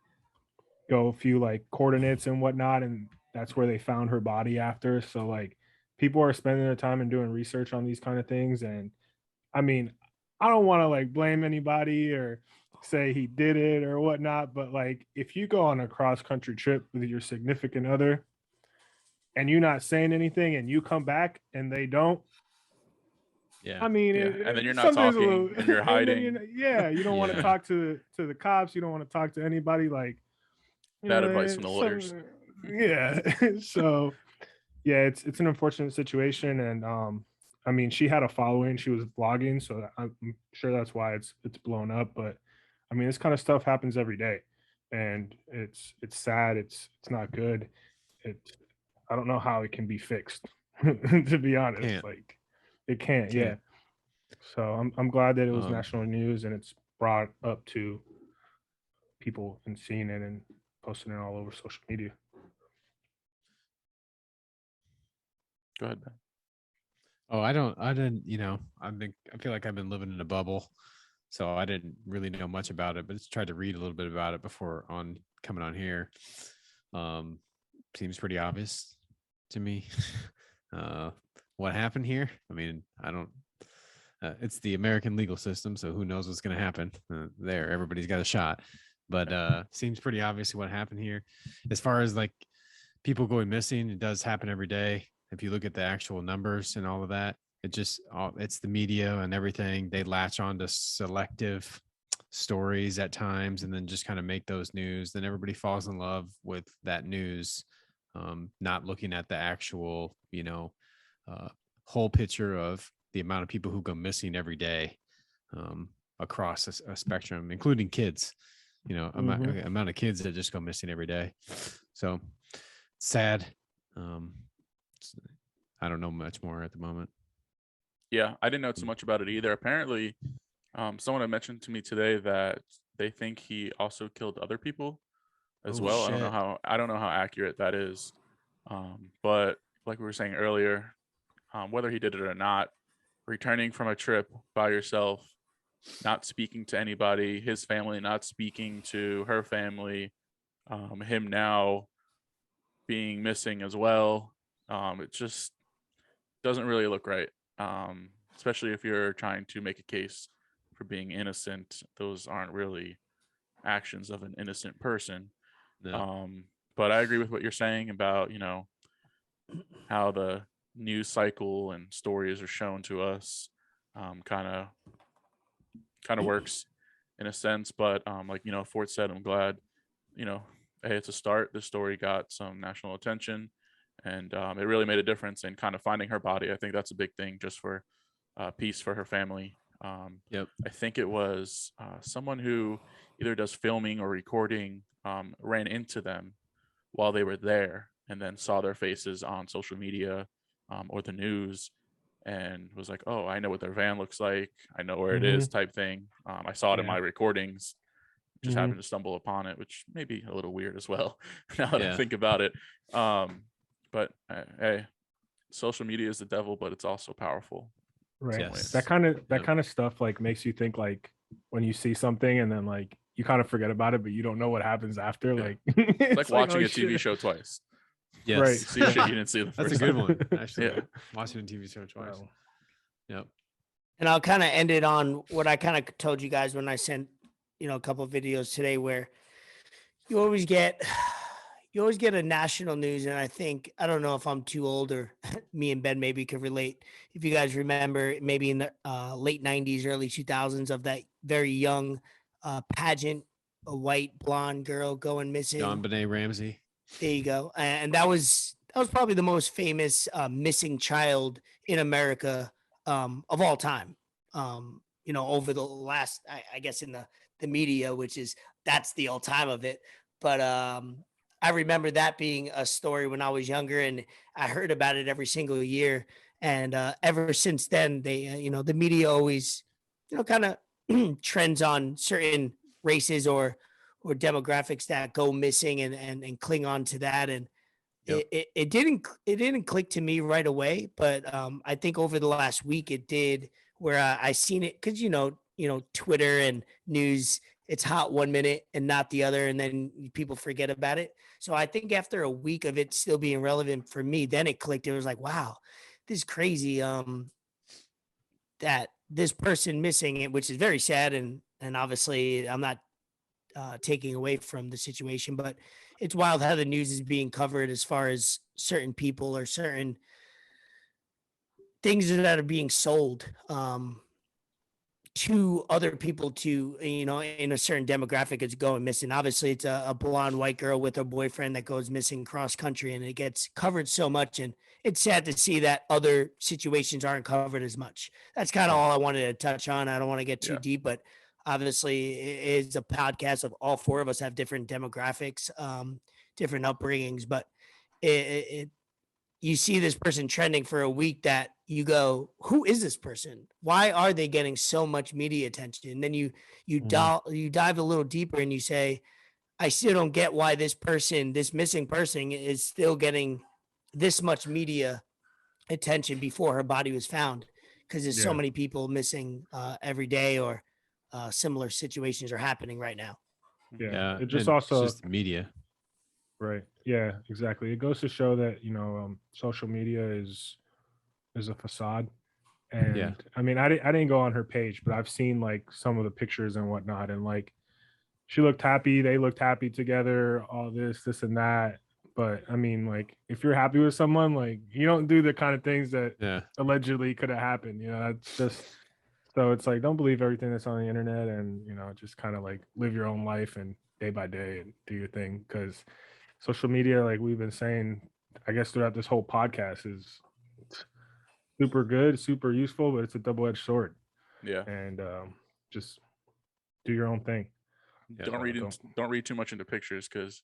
go a few like coordinates and whatnot, and that's where they found her body after. So like people are spending their time and doing research on these kind of things. And I mean, I don't want to like blame anybody or say he did it or whatnot, but like if you go on a cross country trip with your significant other and you're not saying anything and you come back and they don't, I mean, and then you're not talking and you're hiding. You don't want to talk to the cops. You don't want to talk to anybody. Like bad advice from the lawyers. So it's an unfortunate situation. And I mean, she had a following, she was vlogging, so I'm sure that's why it's blown up. But I mean, this kind of stuff happens every day, and it's sad. It's not good. I don't know how it can be fixed, to be honest. Like it can't. Yeah. So I'm glad that it was national news and it's brought up to people and seeing it and posting it all over social media. Go ahead, Ben. Oh, I didn't, I feel like I've been living in a bubble. So I didn't really know much about it, but just tried to read a little bit about it before coming on here. Seems pretty obvious to me. What happened here? I mean, I don't, it's the American legal system. So who knows what's going to happen there. Everybody's got a shot, but seems pretty obvious what happened here. As far as like people going missing, it does happen every day. If you look at the actual numbers and all of that, it's the media and everything. They latch on to selective stories at times and then just kind of make those news. Then everybody falls in love with that news, not looking at the actual, whole picture of the amount of people who go missing every day across a spectrum, including kids, amount of kids that just go missing every day. So sad. I don't know much more at the moment. Yeah, I didn't know too much about it either. Apparently, someone had mentioned to me today that they think he also killed other people as well. Shit. I don't know how accurate that is. But like we were saying earlier, whether he did it or not, returning from a trip by yourself, not speaking to anybody, his family not speaking to her family, him now being missing as well. It just doesn't really look right. Especially if you're trying to make a case for being innocent. Those aren't really actions of an innocent person. No. But I agree with what you're saying about, how the news cycle and stories are shown to us kind of works in a sense. But like, Fort said, I'm glad, hey, it's a start. This story got some national attention. And it really made a difference in kind of finding her body. I think that's a big thing just for peace for her family. Yep. I think it was someone who either does filming or recording ran into them while they were there and then saw their faces on social media or the news and was like, oh, I know what their van looks like. I know where it is type thing. I saw it in my recordings. Just happened to stumble upon it, which may be a little weird as well now that I think about it. But hey, social media is the devil, but it's also powerful. Right. Yes. That kind of stuff like makes you think like when you see something and then like you kind of forget about it, but you don't know what happens after. Yeah. Like it's like watching oh, a TV shit. show twice. Yes. Right. You see shit you didn't see the first That's a good time. one, actually. Yeah. Watching a TV show twice. Wow. Yep. And I'll kind of end it on what I kind of told you guys when I sent, a couple of videos today where you always get a national news. And I don't know if I'm too old or me and Ben maybe could relate. If you guys remember maybe in the late 90s, early 2000s of that very young pageant, a white blonde girl going missing. JonBenet Ramsey. There you go. And that was probably the most famous missing child in America of all time. Over the last, I guess in the media, that's the all time of it. But I remember that being a story when I was younger, and I heard about it every single year. And ever since then, they, the media always, kind of trends on certain races or demographics that go missing and cling on to that. And Yep. it didn't click to me right away, but I think over the last week it did, where I seen it because Twitter and news, it's hot 1 minute and not the other, and then people forget about it. So I think after a week of it still being relevant for me, then it clicked. It was like, wow, this is crazy. That this person missing it, which is very sad, and obviously I'm not taking away from the situation, but it's wild how the news is being covered as far as certain people or certain things that are being sold to other people to, in a certain demographic is going missing. Obviously it's a blonde white girl with her boyfriend that goes missing cross country, and it gets covered so much. And it's sad to see that other situations aren't covered as much. That's kind of all I wanted to touch on. I don't want to get too deep, but obviously it is a podcast of all four of us have different demographics, different upbringings, but you see this person trending for a week that you go, who is this person? Why are they getting so much media attention? And then you dive a little deeper and you say, I still don't get why this missing person is still getting this much media attention before her body was found, because there's so many people missing every day, or similar situations are happening right now. Yeah. It it's just media. Right. Yeah, exactly. It goes to show that, social media is a facade. And I mean, I didn't go on her page, but I've seen like some of the pictures and whatnot. And like, she looked happy. They looked happy together, all this and that. But I mean, like, if you're happy with someone, like, you don't do the kind of things that allegedly could have happened. That's just, so it's like, don't believe everything that's on the internet, and, just kind of like live your own life and day by day and do your thing. Because social media, like we've been saying, I guess throughout this whole podcast, is super good, super useful, but it's a double-edged sword. Yeah. And just do your own thing. Yeah, don't read too much into pictures, because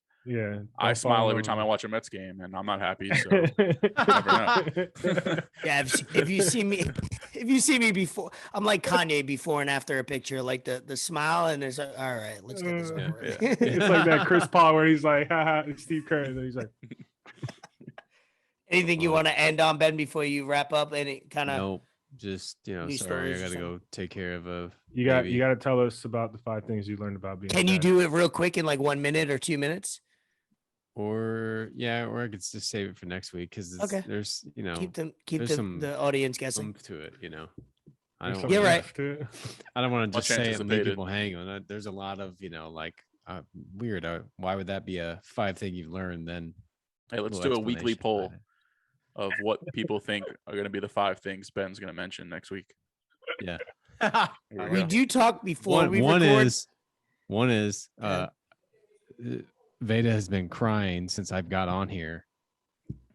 I smile every time I watch a Mets game, and I'm not happy. So never know. Yeah, if you see me before, I'm like Kanye before and after a picture, like the smile, and there's all right, let's get this over with. It's like that Chris Paul where he's like, haha, Steve Kerr, and then he's like. Anything you want to end on, Ben, before you wrap up? Any kind of nope. Just sorry, I gotta go take care of a. You got to tell us about the 5 things you learned about being. Can you do it real quick in like 1 minute or 2 minutes? Or I could just save it for next week, because there's keep the audience guessing to it. I don't. You're right. I don't want to just say it and leave people hanging. There's a lot of weird. Why would that be a 5 thing you've learned? Then hey, let's do a weekly poll of what people think are going to be the 5 things Ben's going to mention next week. Yeah. We do talk before we record. One is Veda has been crying since I've got on here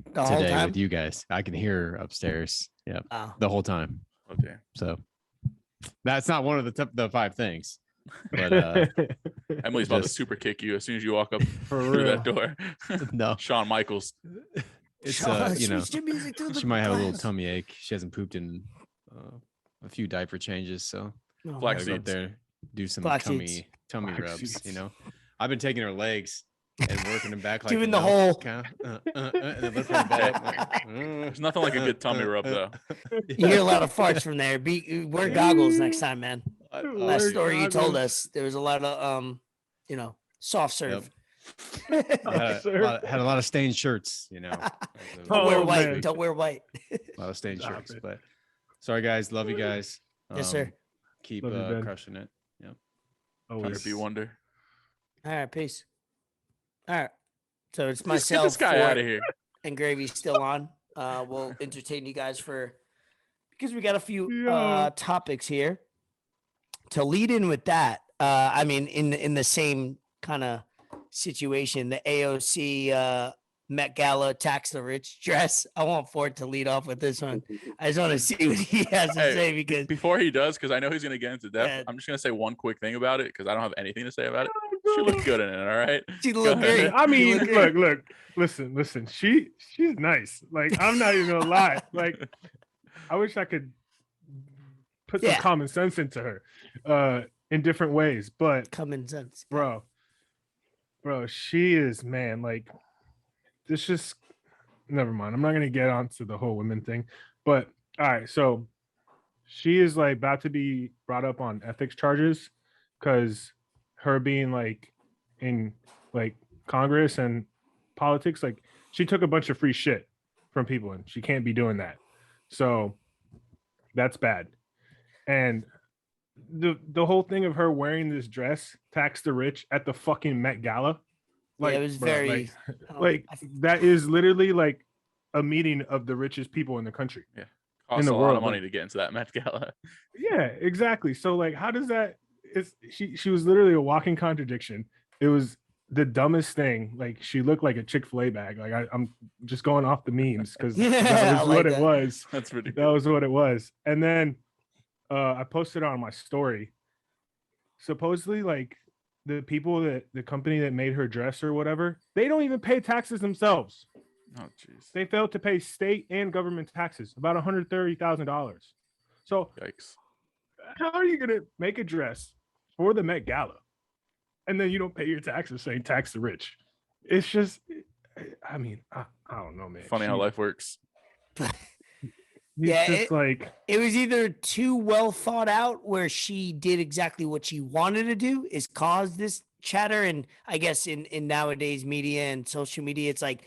today with you guys. I can hear her upstairs. Yeah. The whole time. Okay. So that's not one of the 5 things. But Emily's about to super kick you as soon as you walk up through that door. No. Shawn Michaels. It's she might have a little tummy ache. She hasn't pooped in a few diaper changes, so Flax go up there, do some tummy rubs. I've been taking her legs and working them back, like doing the whole. There's nothing like a good tummy rub, though. You hear a lot of farts from there. Wear goggles next time, man. Last story you told us, there was a lot of soft serve. Yep. had a lot of stained shirts, Don't wear white. Man. Don't wear white. A lot of stained shirts, but sorry guys, love you guys. Yes, sir. Keep crushing it. Yep. Always be wonder. All right, peace. All right. So it's myself. Get this guy out of here. And Gravy's still on. We'll entertain you guys because we got a few topics here. To lead in with that, I mean, in the same kind of situation, the AOC Met Gala tax the rich dress. I want Fort to lead off with this one. I just want to see what he has to say, because before he does, because I know he's going to get into depth, I'm just going to say one quick thing about it, because I don't have anything to say about it. She looked good in it, all right? She looked great. I mean, look, listen. She's nice. Like, I'm not even gonna lie. Like, I wish I could put some common sense into her in different ways, but common sense, bro, she is, man. Like, this just, never mind. I'm not gonna get onto the whole women thing, but all right. So she is like about to be brought up on ethics charges, because her being like in like Congress and politics, like she took a bunch of free shit from people, and she can't be doing that. So that's bad. And the whole thing of her wearing this dress, tax the rich, at the fucking Met Gala, like, it was very like that is literally like a meeting of the richest people in the country. Yeah, costs a lot of money to get into that Met Gala. Yeah, exactly. So like, how does that? She was literally a walking contradiction. It was the dumbest thing. Like, she looked like a Chick-fil-A bag. Like, I'm just going off the memes, because that was what it was. That's ridiculous. That was what it was. And then I posted it on my story. Supposedly, like, the people the company that made her dress or whatever, they don't even pay taxes themselves. Oh, jeez. They failed to pay state and government taxes, about $130,000. So, yikes. How are you gonna make a dress for the Met Gala, and then you don't pay your taxes, saying tax the rich? It's just, I mean, I don't know, man. Funny how life works. Just like it was either too well thought out, where she did exactly what she wanted to do, is cause this chatter. And I guess in nowadays media and social media, it's like,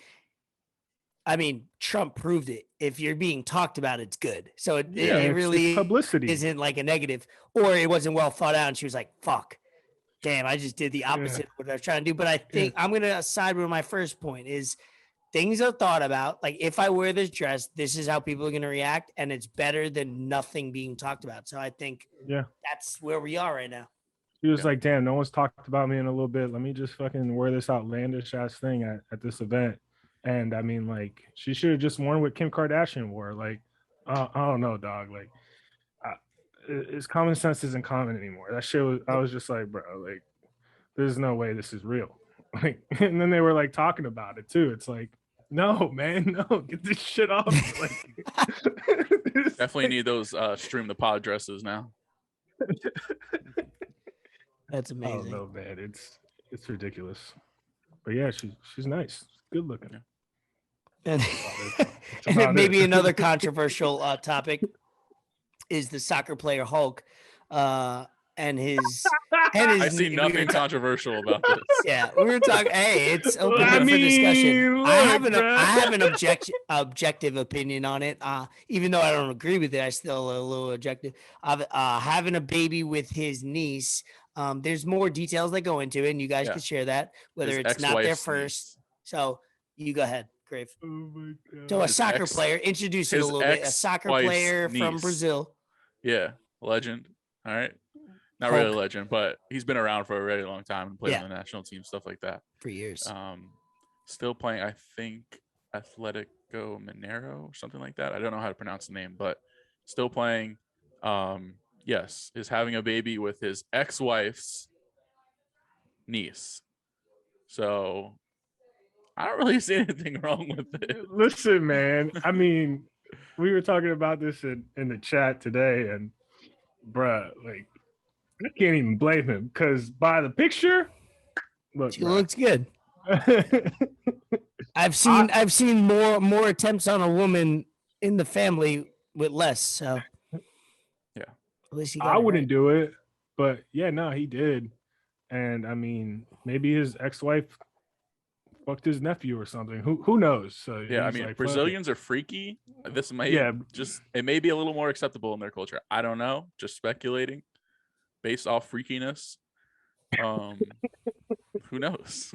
I mean, Trump proved it. If you're being talked about, it's good. So it really it's publicity. isn't like a negative, or it wasn't well thought out. And she was like, fuck, damn, I just did the opposite of what I was trying to do. But I think I'm going to side with my first point is things are thought about. Like, if I wear this dress, this is how people are going to react. And it's better than nothing being talked about. So I think that's where we are right now. He was like, damn, no one's talked about me in a little bit. Let me just fucking wear this outlandish ass thing at this event. And I mean, like, she should have just worn what Kim Kardashian wore. Like, I don't know, dog. Like, his common sense isn't common anymore. That shit was, I was just like, bro, like, there's no way this is real. Like, and then they were like talking about it too. It's like, no, man, no, get this shit off. Like, definitely need those stream the pod dresses now. That's amazing. I don't know, man. It's ridiculous. But yeah, she's nice, good looking. Yeah. And then maybe another controversial topic is the soccer player Hulk and his I see nothing controversial about this. Yeah, we were talking. Hey, it's open for discussion. Look, I have an objective opinion on it. Even though I don't agree with it, I still a little objective. Having a baby with his niece. There's more details that go into it, and you guys can share that. Whether His it's not their ex-wife's first. So you go ahead, Grave. Oh my god. So a soccer player, introduce it a little bit. A soccer player from Brazil. Yeah, legend. All right. Not Hulk. really a legend, but he's been around for a very long time and played on the national team, stuff like that. For years. Still playing, I think, Atletico Mineiro or something like that. I don't know how to pronounce the name, but still playing. Yes, is having a baby with his ex-wife's niece. So I don't really see anything wrong with it. Listen, man. I mean, we were talking about this in the chat today, and bruh, like, I can't even blame him because by the picture, look, She looks good. I've seen more attempts on a woman in the family with less. So yeah, at least he I wouldn't do it, but yeah, no, he did. And I mean, maybe his ex-wife fucked his nephew or something. Who knows? So yeah, I mean, like, Brazilians are freaky. This might it may be a little more acceptable in their culture. I don't know. Just speculating based off freakiness. Who knows?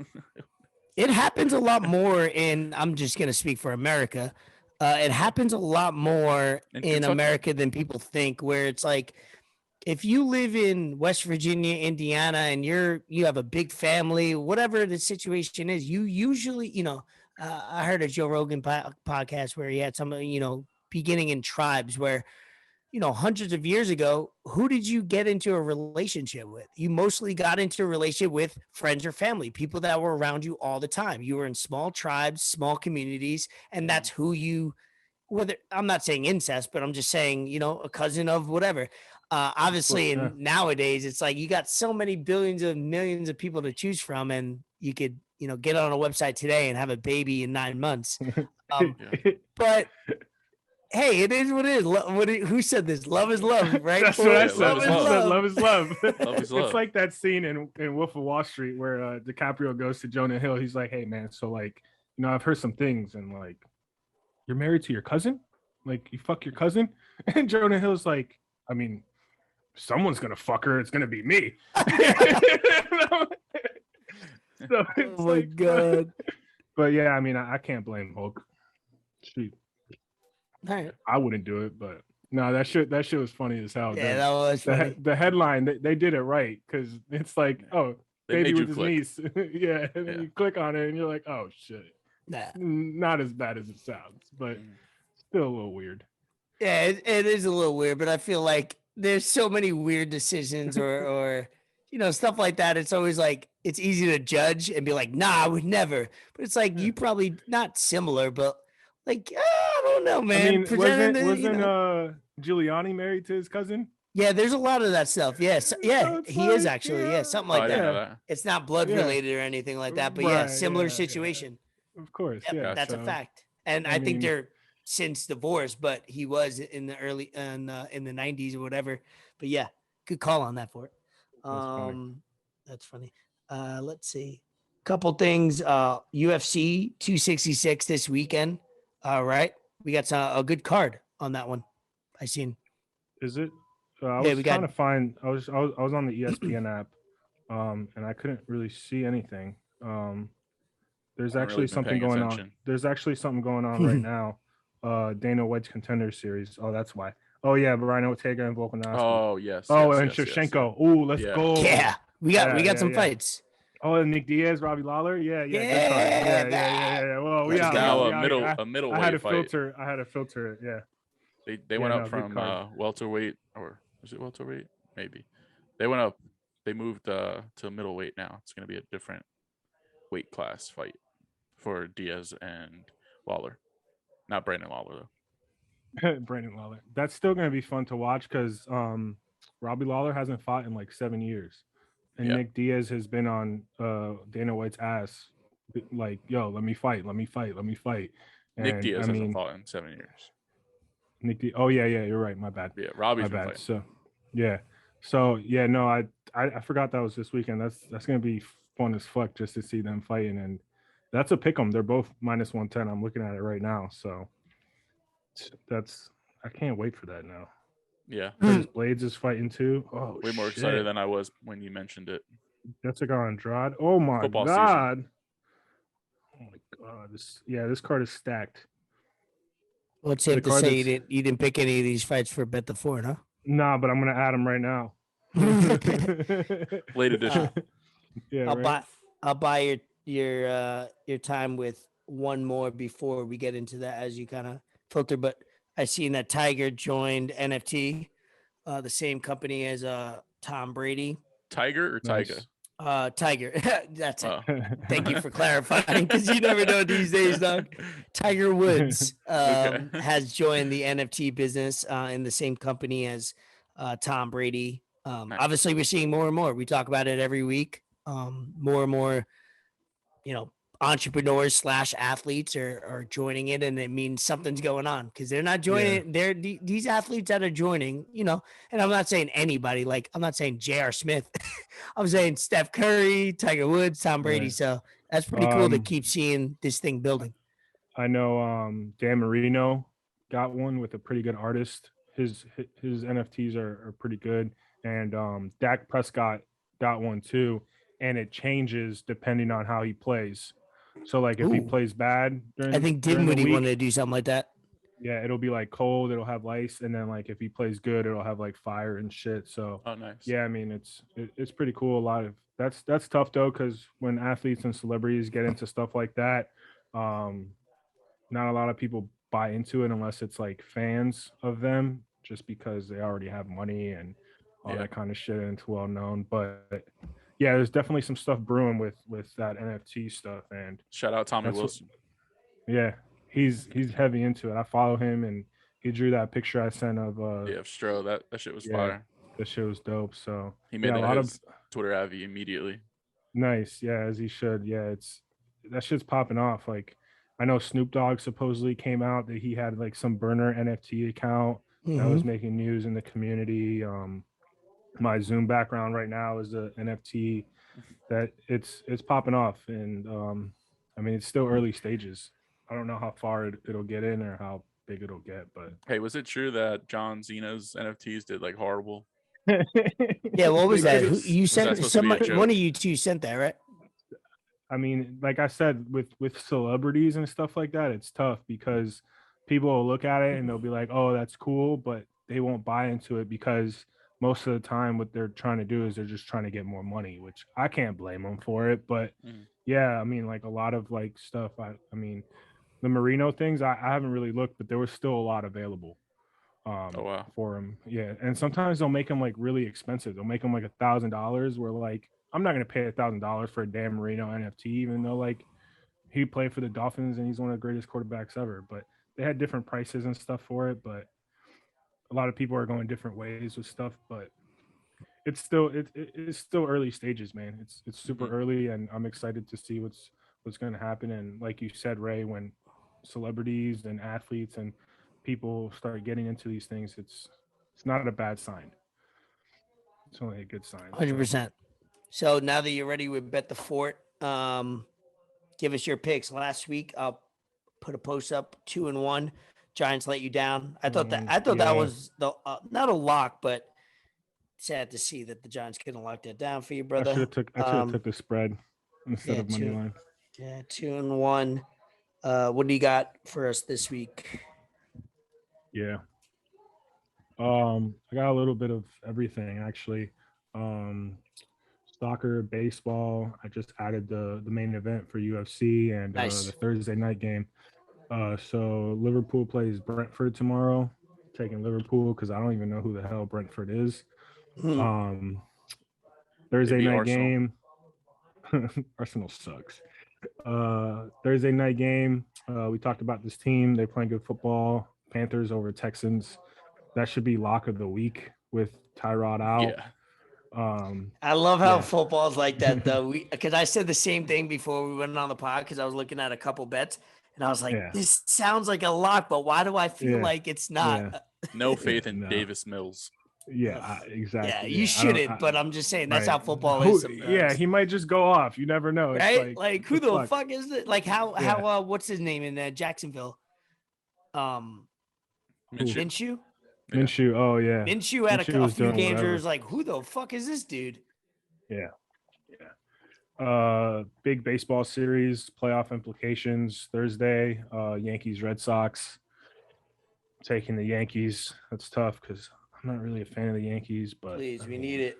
It happens a lot more in. I'm just gonna speak for America. It happens a lot more in America than people think. Where it's like, if you live in West Virginia, Indiana, and you have a big family, whatever the situation is, you usually, I heard a Joe Rogan podcast where he had some, beginning in tribes where, hundreds of years ago, who did you get into a relationship with? You mostly got into a relationship with friends or family, people that were around you all the time. You were in small tribes, small communities, and that's who you, whether I'm not saying incest, but I'm just saying, a cousin of whatever. Obviously, nowadays, it's like you got so many billions of millions of people to choose from, and you could, get on a website today and have a baby in 9 months. But hey, it is what it is. Who said this? Love is love, right? That's what I said. Love is love. Love is love. Love is love. It's like that scene in Wolf of Wall Street where DiCaprio goes to Jonah Hill. He's like, hey, man, so like, I've heard some things, and like, you're married to your cousin? Like, you fuck your cousin? And Jonah Hill's like, I mean, someone's going to fuck her. It's going to be me. So oh my God. But yeah, I mean, I can't blame Hulk. Shoot. Right. I wouldn't do it, but no, that shit was funny as hell. Yeah, that was funny. The headline, they did it right because it's like, oh, They baby made with you his niece. Yeah, and then you click on it and you're like, oh shit. Nah. Not as bad as it sounds, but still a little weird. Yeah, it is a little weird, but I feel like there's so many weird decisions or stuff like that. It's always like, it's easy to judge and be like, nah, I would never. But it's like, you probably not similar, but like, I don't know, man. I mean, wasn't Giuliani married to his cousin? Yeah, there's a lot of that stuff. Yes, yeah, It's he is like, actually. Yeah, something like I didn't that. know that. It's not blood related or anything like that, but yeah, Right, similar yeah, situation. Of course, Yep, yeah. that's a so, fact. And I I think mean- since divorce, but he was in the early in the 90s or whatever. But yeah, good call on that for it. That's funny. Let's see. Couple things. UFC 266 this weekend. All right. We got a good card on that one. I seen. Is it? I Yeah, was we trying got- to find. I was on the ESPN app, and I couldn't really see anything. There's Haven't actually really been something paying going on. attention. There's actually something going on right now. Dana White's Contender Series. Oh, that's why. Oh yeah, Brian Ortega and Volkanovski. Oh yes. Oh, yes, and yes, yes, Shevchenko. Oh, let's Yeah. go. Yeah, we got some fights. Oh, and Nick Diaz, Robbie Lawler. Yeah, good card. Yeah. Well, There's we out. Gala, We out. a middleweight I had to fight. filter. I had to filter it. Yeah. They went Yeah, up no, good from card. welterweight, or was it welterweight? Maybe. They went up. They moved to middleweight now. It's going to be a different weight class fight for Diaz and Lawler. Not Brandon Lawler though. Brandon Lawler. That's still going to be fun to watch because Robbie Lawler hasn't fought in like 7 years, and Yeah. Nick Diaz has been on Dana White's ass, like, yo, let me fight. And, Nick Diaz I hasn't mean, fought in 7 years. Nick Diaz. Oh yeah, you're right. My bad. Yeah, Robbie's My been bad. fighting. So yeah, no, I forgot that was this weekend. That's gonna be fun as fuck just to see them fighting, and that's a pick 'em. They're both -110. I'm looking at it right now, so I can't wait for that now. Yeah. Curtis Blades is fighting too. Oh, Way more excited than I was when you mentioned it. Jessica Andrade. Oh my Football god. Oh my god. This card is stacked. Well, it's safe The to card say is- you didn't pick any of these fights for Bet the Fort, huh? Nah, but I'm gonna add them right now. Late edition. Yeah, right. I'll buy your time with one more before we get into that as you kind of filter. But I seen that Tiger joined NFT, the same company as Tom Brady. Tiger or Tyga? Tiger. That's it. Oh. Thank you for clarifying, because you never know these days, dog. Tiger Woods Okay. has joined the NFT business in the same company as Tom Brady. Nice. Obviously, we're seeing more and more. We talk about it every week. More and more, entrepreneurs / athletes are joining it, and it means something's going on because they're not joining. They're these athletes that are joining, and I'm not saying anybody. Like, I'm not saying J.R. Smith. I'm saying Steph Curry, Tiger Woods, Tom Brady. Right. So that's pretty cool to keep seeing this thing building. I know Dan Marino got one with a pretty good artist. His NFTs are pretty good. And Dak Prescott got one too. And it changes depending on how he plays. So like if he Ooh. plays bad during I think during the Dinwiddie week, wanted to do something like that. yeah, it'll be like cold, it'll have ice, and then like if he plays good, it'll have like fire and shit. So Oh, nice. yeah, I mean it's pretty cool. A lot of that's tough though, because when athletes and celebrities get into stuff like that, not a lot of people buy into it unless it's like fans of them, just because they already have money and all that kind of shit, and it's well known. But yeah, there's definitely some stuff brewing with that NFT stuff, and Shout out Tommy that's what- Wilson. yeah, he's heavy into it. I follow him, and he drew that picture I sent of Yeah, Stro. That shit was yeah. fire. that shit was dope. So He made a that lot his of Twitter Avi immediately. nice, yeah, as he should. Yeah, that shit's popping off. Like, I know Snoop Dogg supposedly came out that he had like some burner NFT account that was making news in the community. My Zoom background right now is a NFT that it's popping off, and I mean, it's still early stages. I don't know how far it'll get in or how big it'll get, but Hey, was it true that John Cena's NFTs did like horrible? Yeah, what was that? Because- You Was that sent supposed to be a somebody. joke? One of you two sent that, right? I mean, like I said, with celebrities and stuff like that, it's tough because people will look at it and they'll be like, "Oh, that's cool," but they won't buy into it because most of the time what they're trying to do is they're just trying to get more money, which I can't blame them for it. But yeah, I mean, like a lot of like stuff. I mean, the Merino things, I haven't really looked, but there was still a lot available. Oh wow. For them, yeah. And sometimes they'll make them like really expensive. They'll make them like $1,000. Where like I'm not gonna pay $1,000 for a Dan Marino NFT, even though like he played for the Dolphins and he's one of the greatest quarterbacks ever. But they had different prices and stuff for it. But a lot of people are going different ways with stuff. But it's still it's still early stages, man. It's super early, and I'm excited to see what's gonna happen. And like you said, Ray, when celebrities and athletes and people start getting into these things, it's not a bad sign. It's only a good sign. 100%. So now that you're ready with Bet the Fort, give us your picks. Last week, I'll put a post up 2-1. Giants let you down. I thought that was the not a lock, but sad to see that the Giants couldn't lock that down for you, brother. I should have took the spread instead of money line. Yeah, 2-1. What do you got for us this week? Yeah. I got a little bit of everything actually. Soccer, baseball. I just added the main event for UFC and Nice. The Thursday night game. So Liverpool plays Brentford tomorrow. Taking Liverpool because I don't even know who the hell Brentford is. Thursday night game. Arsenal sucks. Thursday night game. We talked about this team. They're playing good football. Panthers over Texans. That should be lock of the week with Tyrod out. Yeah. I love how football's like that though. Because I said the same thing before we went on the pod because I was looking at a couple bets and I was like, this sounds like a lock, but why do I feel like it's not? Yeah. No faith in Davis Mills. Yeah, exactly. Yeah, you shouldn't, but I'm just saying that's how football is. Sometimes. Yeah, he might just go off. You never know. It's right? Like who the fuck is it? Like how what's his name in Jacksonville? Minshew? Minshew. Oh yeah. Minshew had a few games where it was like, who the fuck is this dude? Yeah. Big baseball series, playoff implications Thursday. Yankees, Red Sox. Taking the Yankees. That's tough because I'm not really a fan of the Yankees, but please, we need it.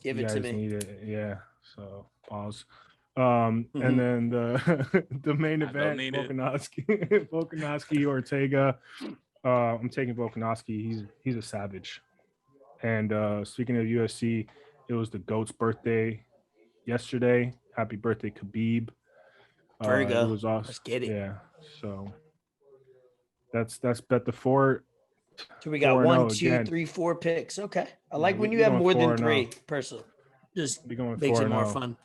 Give it to me. Need it. Yeah. So pause. And then the main event, Volkanovski, Ortega. I'm taking Volkanovski. He's a savage. And speaking of UFC, it was the GOAT's birthday yesterday. Happy birthday, Khabib. Virgo. It was awesome. Let's get it. Yeah. So that's Bet the Fort. So we got 1, 2, 3, 4 picks. Okay. I like when you have more than 3 personally. Just makes it more fun.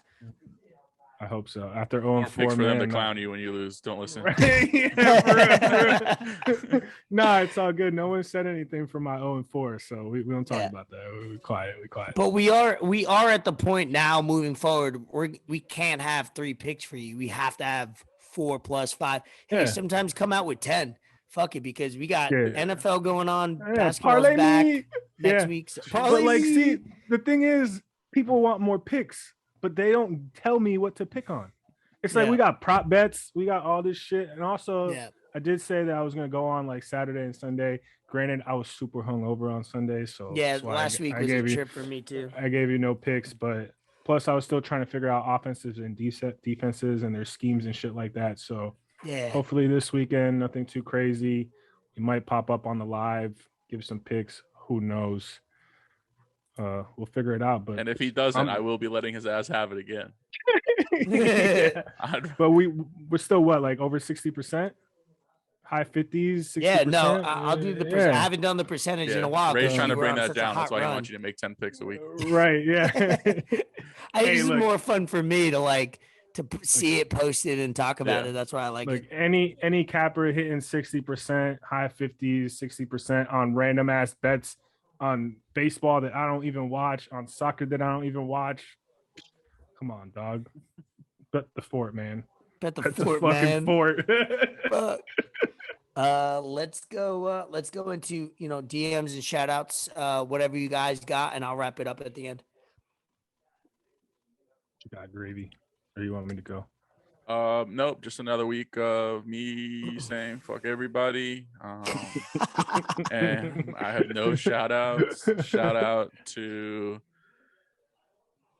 I hope so. After 0-4, picks for them to clown you when you lose. Don't listen. Nah, it's all good. No one said anything for my 0-4, so we don't talk about that. We're quiet. But we are at the point now moving forward. We can't have 3 picks for you. We have to have 4 plus 5. Hey, sometimes come out with 10. Fuck it, because we got NFL going on. Basketball's back next week. So but like, see, the thing is, people want more picks, but they don't tell me what to pick on. It's like we got prop bets, we got all this shit, and also I did say that I was gonna go on like Saturday and Sunday. Granted, I was super hungover on Sunday, so last week was a trip for me too. I gave you no picks, but plus I was still trying to figure out offenses and defenses and their schemes and shit like that. So hopefully this weekend, nothing too crazy. We might pop up on the live, give some picks. Who knows? We'll figure it out. And if he doesn't, I will be letting his ass have it again. But we're still what, like over 60%? High 50s, 60%? Yeah, no, I'll do the percent. I haven't done the percentage in a while. Ray's trying to bring that down. That's why I want you to make 10 picks a week. Right, yeah. It's more fun for me to see it posted and talk about it. That's why I like it. Any capper hitting 60%, high 50s, 60% on random ass bets on baseball that I don't even watch, on soccer that I don't even watch. Come on, dog. Bet the Fort, man. Bet the Fort, man. Fort. Let's go into DMs and shout outs, whatever you guys got, and I'll wrap it up at the end. You got gravy, or you want me to go? Nope, just another week of me saying fuck everybody. And I have no shout outs. Shout out to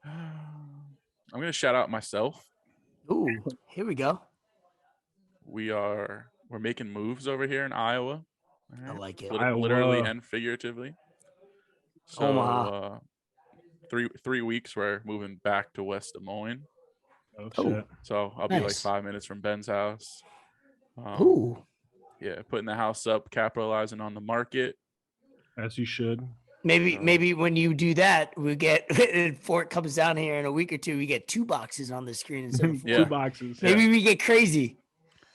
I'm gonna shout out myself. Ooh, here we go. We're making moves over here in Iowa. Right? I like it. Literally and figuratively. So Omaha. 3 weeks we're moving back to West Des Moines. Oh shit. So I'll be like 5 minutes from Ben's house. Ooh. Yeah, putting the house up, capitalizing on the market. As you should. Maybe when you do that, we get if Fort comes down here in a week or two, we get 2 boxes on the screen instead of 4. 2 boxes. Maybe we get crazy.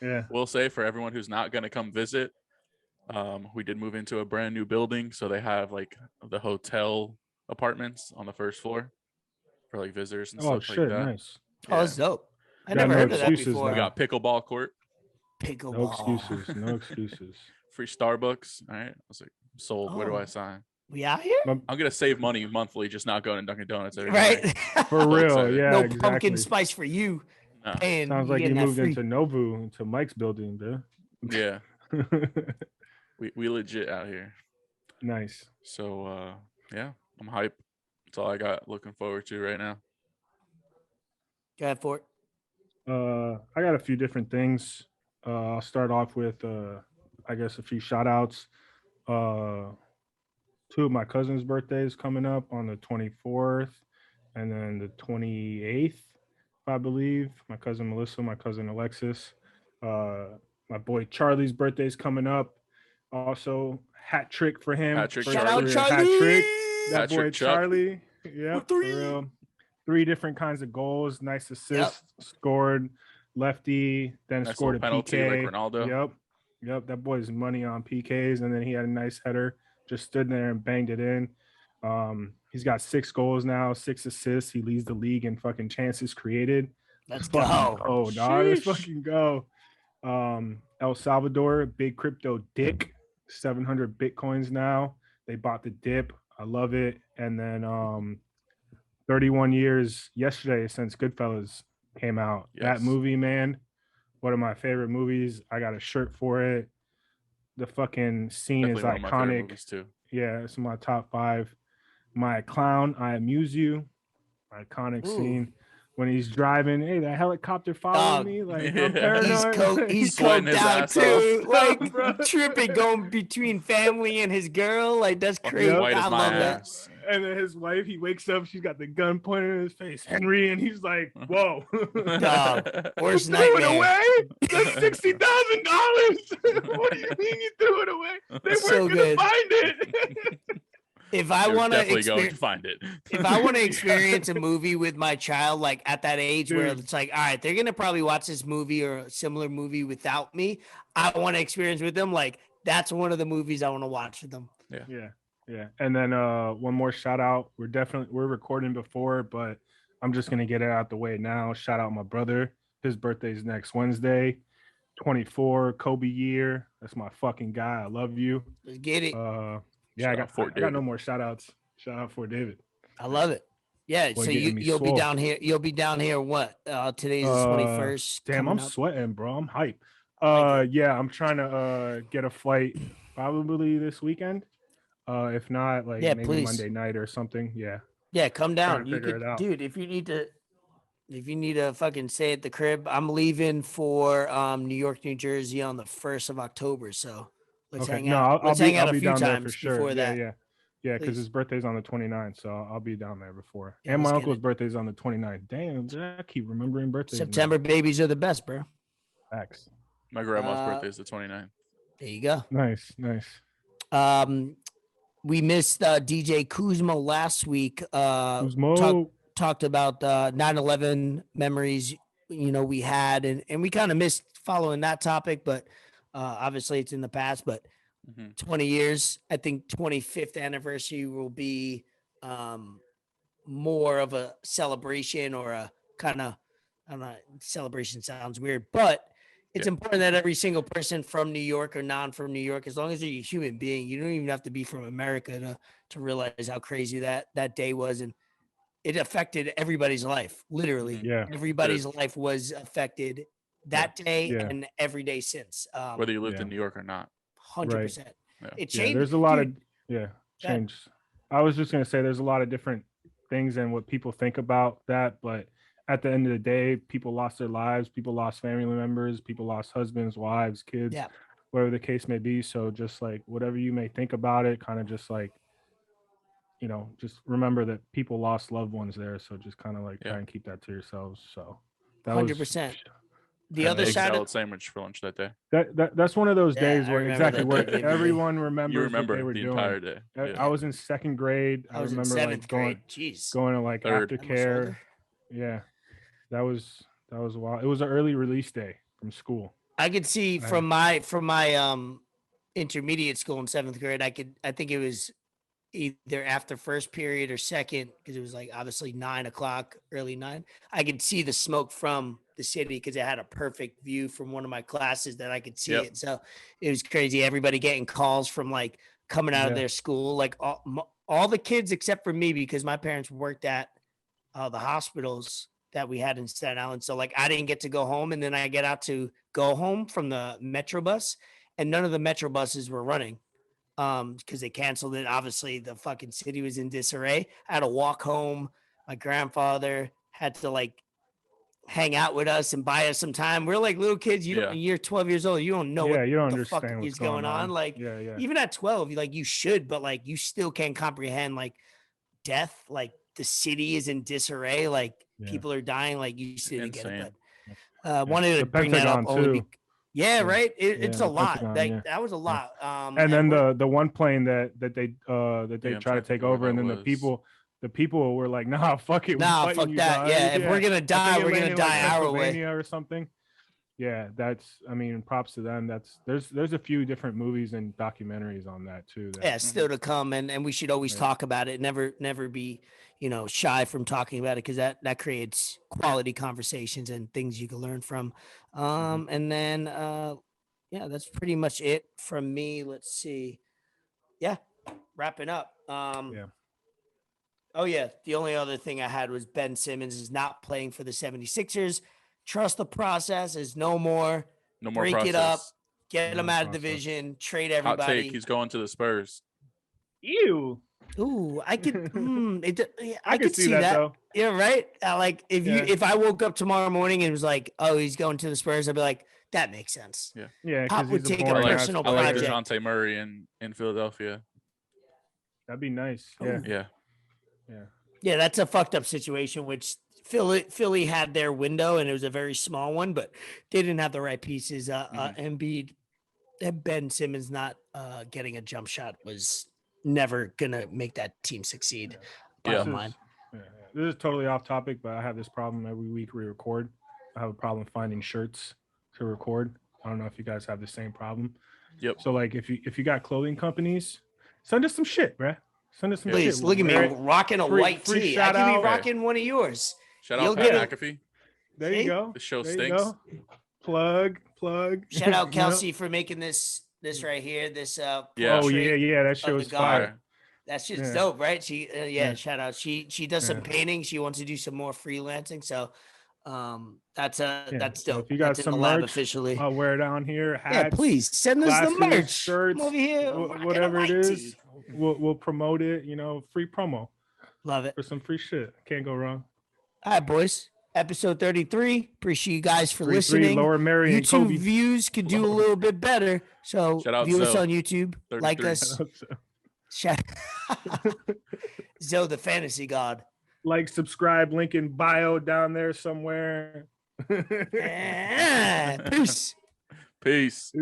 Yeah. We'll say for everyone who's not going to come visit, we did move into a brand new building, so they have like the hotel apartments on the first floor for like visitors and Oh stuff like shit, that. nice. Oh, it's dope. I Got never no heard of that excuses before. We now. got pickleball court, No Pickleball. excuses. No excuses. free Starbucks. All right, I was like, sold. Where do Oh. I sign? We out here? I'm gonna save money monthly, just not going to Dunkin' Donuts every Right? morning. For So real, excited. yeah. No exactly. pumpkin spice for you. No. And Sounds you like you getting that moved free. into Nobu, into Mike's building, dude. Yeah, we legit out here. Nice. So yeah, I'm hyped. That's all I got. Looking forward to right now. Go ahead, Fort. I got a few different things. I'll start off with I guess a few shout outs. Two of my cousins' birthdays coming up on the 24th and then the 28th, I believe. My cousin Melissa, my cousin Alexis. My boy Charlie's birthday's coming up. Also, hat trick for him. Hat trick, First Shout out career Charlie. Hat trick. That Hat boy trick, Chuck. Charlie. Yep, for three. real. 3 different kinds of goals. Nice assists. Yep. Scored lefty, then Nice scored a little penalty PK. like Ronaldo. Yep. That boy's money on PKs, and then he had a nice header. Just stood there and banged it in. He's got 6 goals now, 6 assists. He leads the league in fucking chances created. Let's Fucking go. go, dog. Let's Sheesh. fucking go. El Salvador, big crypto dick, 700 Bitcoins now. They bought the dip. I love it. And then 31 years yesterday since Goodfellas came out. Yes. That movie, man, one of my favorite movies. I got a shirt for it. The fucking scene Definitely one is of my favorite iconic. movies too. Yeah, it's in my top 5. My clown, I amuse you. Iconic Ooh. scene when he's driving. Hey, that helicopter following Dog. me. Like Yeah. I'm paranoid. He's Sweating coked his out ass too. off. Like Bro. tripping, going between family and his girl. Like that's Fucking crazy. white I as my love that. ass. And then his wife, he wakes up, she's got the gun pointed in his face, Henry, and he's like, "Whoa, Dog. Worst you threw it nightmare. away? That's $60,000. What do you mean you threw it away? They weren't So gonna good. find it." If I They're want to definitely going to find it. if I want to experience a movie with my child, like at that age where Dude. it's like, all right, they're gonna probably watch this movie or a similar movie without me. I want to experience with them. Like that's one of the movies I want to watch with them. Yeah. And then one more shout out. We're recording before, but I'm just gonna get it out the way now. Shout out my brother. His birthday's next Wednesday. 24, Kobe year. That's my fucking guy. I love you. Let's get it. Yeah, Shout out Fort I got no David. more shout outs. Shout out for David. I love it. Yeah. Boy, So getting me you'll be swole. down here. You'll be down here. What? Today's the 21st. Damn, I'm coming up. sweating, bro. I'm hype. Like Yeah, I'm trying to get a flight probably this weekend. If not, like Yeah, maybe please. Monday night or something. Yeah. Yeah, come Trying down. to You figure could, it out. dude. If you need to fucking stay at the crib, I'm leaving for New York, New Jersey on the 1st of October. So let's hang No, out. Let's hang out I'll a be few down there times for sure. before Yeah, that. yeah, because Please. his birthday's on the 29th, so I'll be down there before. Yeah, And my let's get uncle's it. birthday's on the 29th. Damn, I keep remembering birthdays. now. September babies are the best, bro. Facts. My grandma's Uh, birthday is the 29th. There you go. Nice. We missed DJ Kuzma last week. Kuzmo. Talked about 9/11 memories, we had, and we kind of missed following that topic, but obviously it's in the past. But Mhm. 20 years, I think 25th anniversary will be more of a celebration or a kind of, I don't know, celebration sounds weird, but it's important that every single person from New York or non from New York, as long as you're a human being, you don't even have to be from America to realize how crazy that day was. And it affected everybody's life, literally. Mhm. Yeah. Everybody's life was affected that day Yeah. and every day since. Whether you lived yeah. in New York or not. 100%. Yeah. It Yeah, changed. there's a lot dude, of Go ahead. change. I was just gonna say there's a lot of different things and what people think about that, but at the end of the day, people lost their lives, people lost family members, people lost husbands, wives, kids, Yeah. whatever the case may be. So just like whatever you may think about it, kind of just like, just remember that people lost loved ones there. So just kind of like try Yeah. and keep that to yourselves. So that was 100%. The Had other an egg side salad of sandwich for lunch that day. that's one of those Yeah, days I where remember exactly that where day vividly. everyone remembers You what remember they were the doing. entire day. Yeah. I was in 2nd grade. I was in remember 7th like grade. Jeez. going to like Third. That much aftercare. older? Yeah, that was a while. It was an early release day from school. I could see from my intermediate school in 7th grade, I think it was either after first period or second, because it was like obviously 9 o'clock, early 9. I could see the smoke from the city because it had a perfect view from one of my classes that I could see it. So it was crazy. Everybody getting calls from like coming out of their school, like all the kids except for me, because my parents worked at the hospitals that we had in Staten Island. So like I didn't get to go home, and then I get out to go home from the Metro bus, and none of the Metro buses were running because they canceled it. Obviously, the fucking city was in disarray. I had to walk home. My grandfather had to like hang out with us and buy us some time. We're like little kids. You're 12 years old. You don't know what you don't the understand fuck what's is going on. Like, even at 12, like you should, but like you still can't comprehend like death. Like the city is in disarray. Like people are dying. Like you still didn't get it. But wanted to bring that up only. Right. It's a lot. That was a lot. And then the one plane that they try to take over, and then the people were like, nah, fuck it. Nah, fuck that. Guys. Yeah, if we're gonna die, we're gonna die our way or something. Yeah, I mean, props to them. There's a few different movies and documentaries on that too. Still to come, and we should always talk about it. Never be, shy from talking about it, because that creates quality conversations and things you can learn from. And then that's pretty much it from me. Let's see. Wrapping up. Oh yeah, the only other thing I had was Ben Simmons is not playing for the 76ers. Trust the process. Is no more. Break process. It up. Get him out of division. Trade everybody. Hot take. He's going to the Spurs. Ew. Ooh, I could. I could see that. Though. Yeah, right. Like if I woke up tomorrow morning and was like, oh, he's going to the Spurs, I'd be like, that makes sense. Yeah. Pop would take a personal project. I like DeJounte Murray in Philadelphia. That'd be nice. Yeah, that's a fucked up situation, which Philly had their window, and it was a very small one, but they didn't have the right pieces. Embiid and Ben Simmons not getting a jump shot was never gonna make that team succeed. Bottom line. This is totally off topic, but I have this problem every week we record. I have a problem finding shirts to record. I don't know if you guys have the same problem. Yep. So like if you got clothing companies, send us some shit, bruh. Send us some Please, shit. Look at me rocking a white tee. I could be rocking one of yours. Shout out Pat McAfee. There you go. The show stinks. Plug. Shout out Kelsey for making this right here. This that show is fire. That's just dope, right? She shout out. She does some painting. She wants to do some more freelancing. So that's dope. So if you got some merch, officially, I'll wear it on here. Hats, please send us the merch. Shirts, over here, whatever it is. We'll promote it. Free promo. Love it for some free shit. Can't go wrong. All right, boys. Episode 33. Appreciate you guys for listening. Lower Mary YouTube and Kobe. views could do a little bit better. So view us on YouTube. 33. Like us. Zoe, the fantasy god. Like, subscribe, link in bio down there somewhere. Peace. Peace.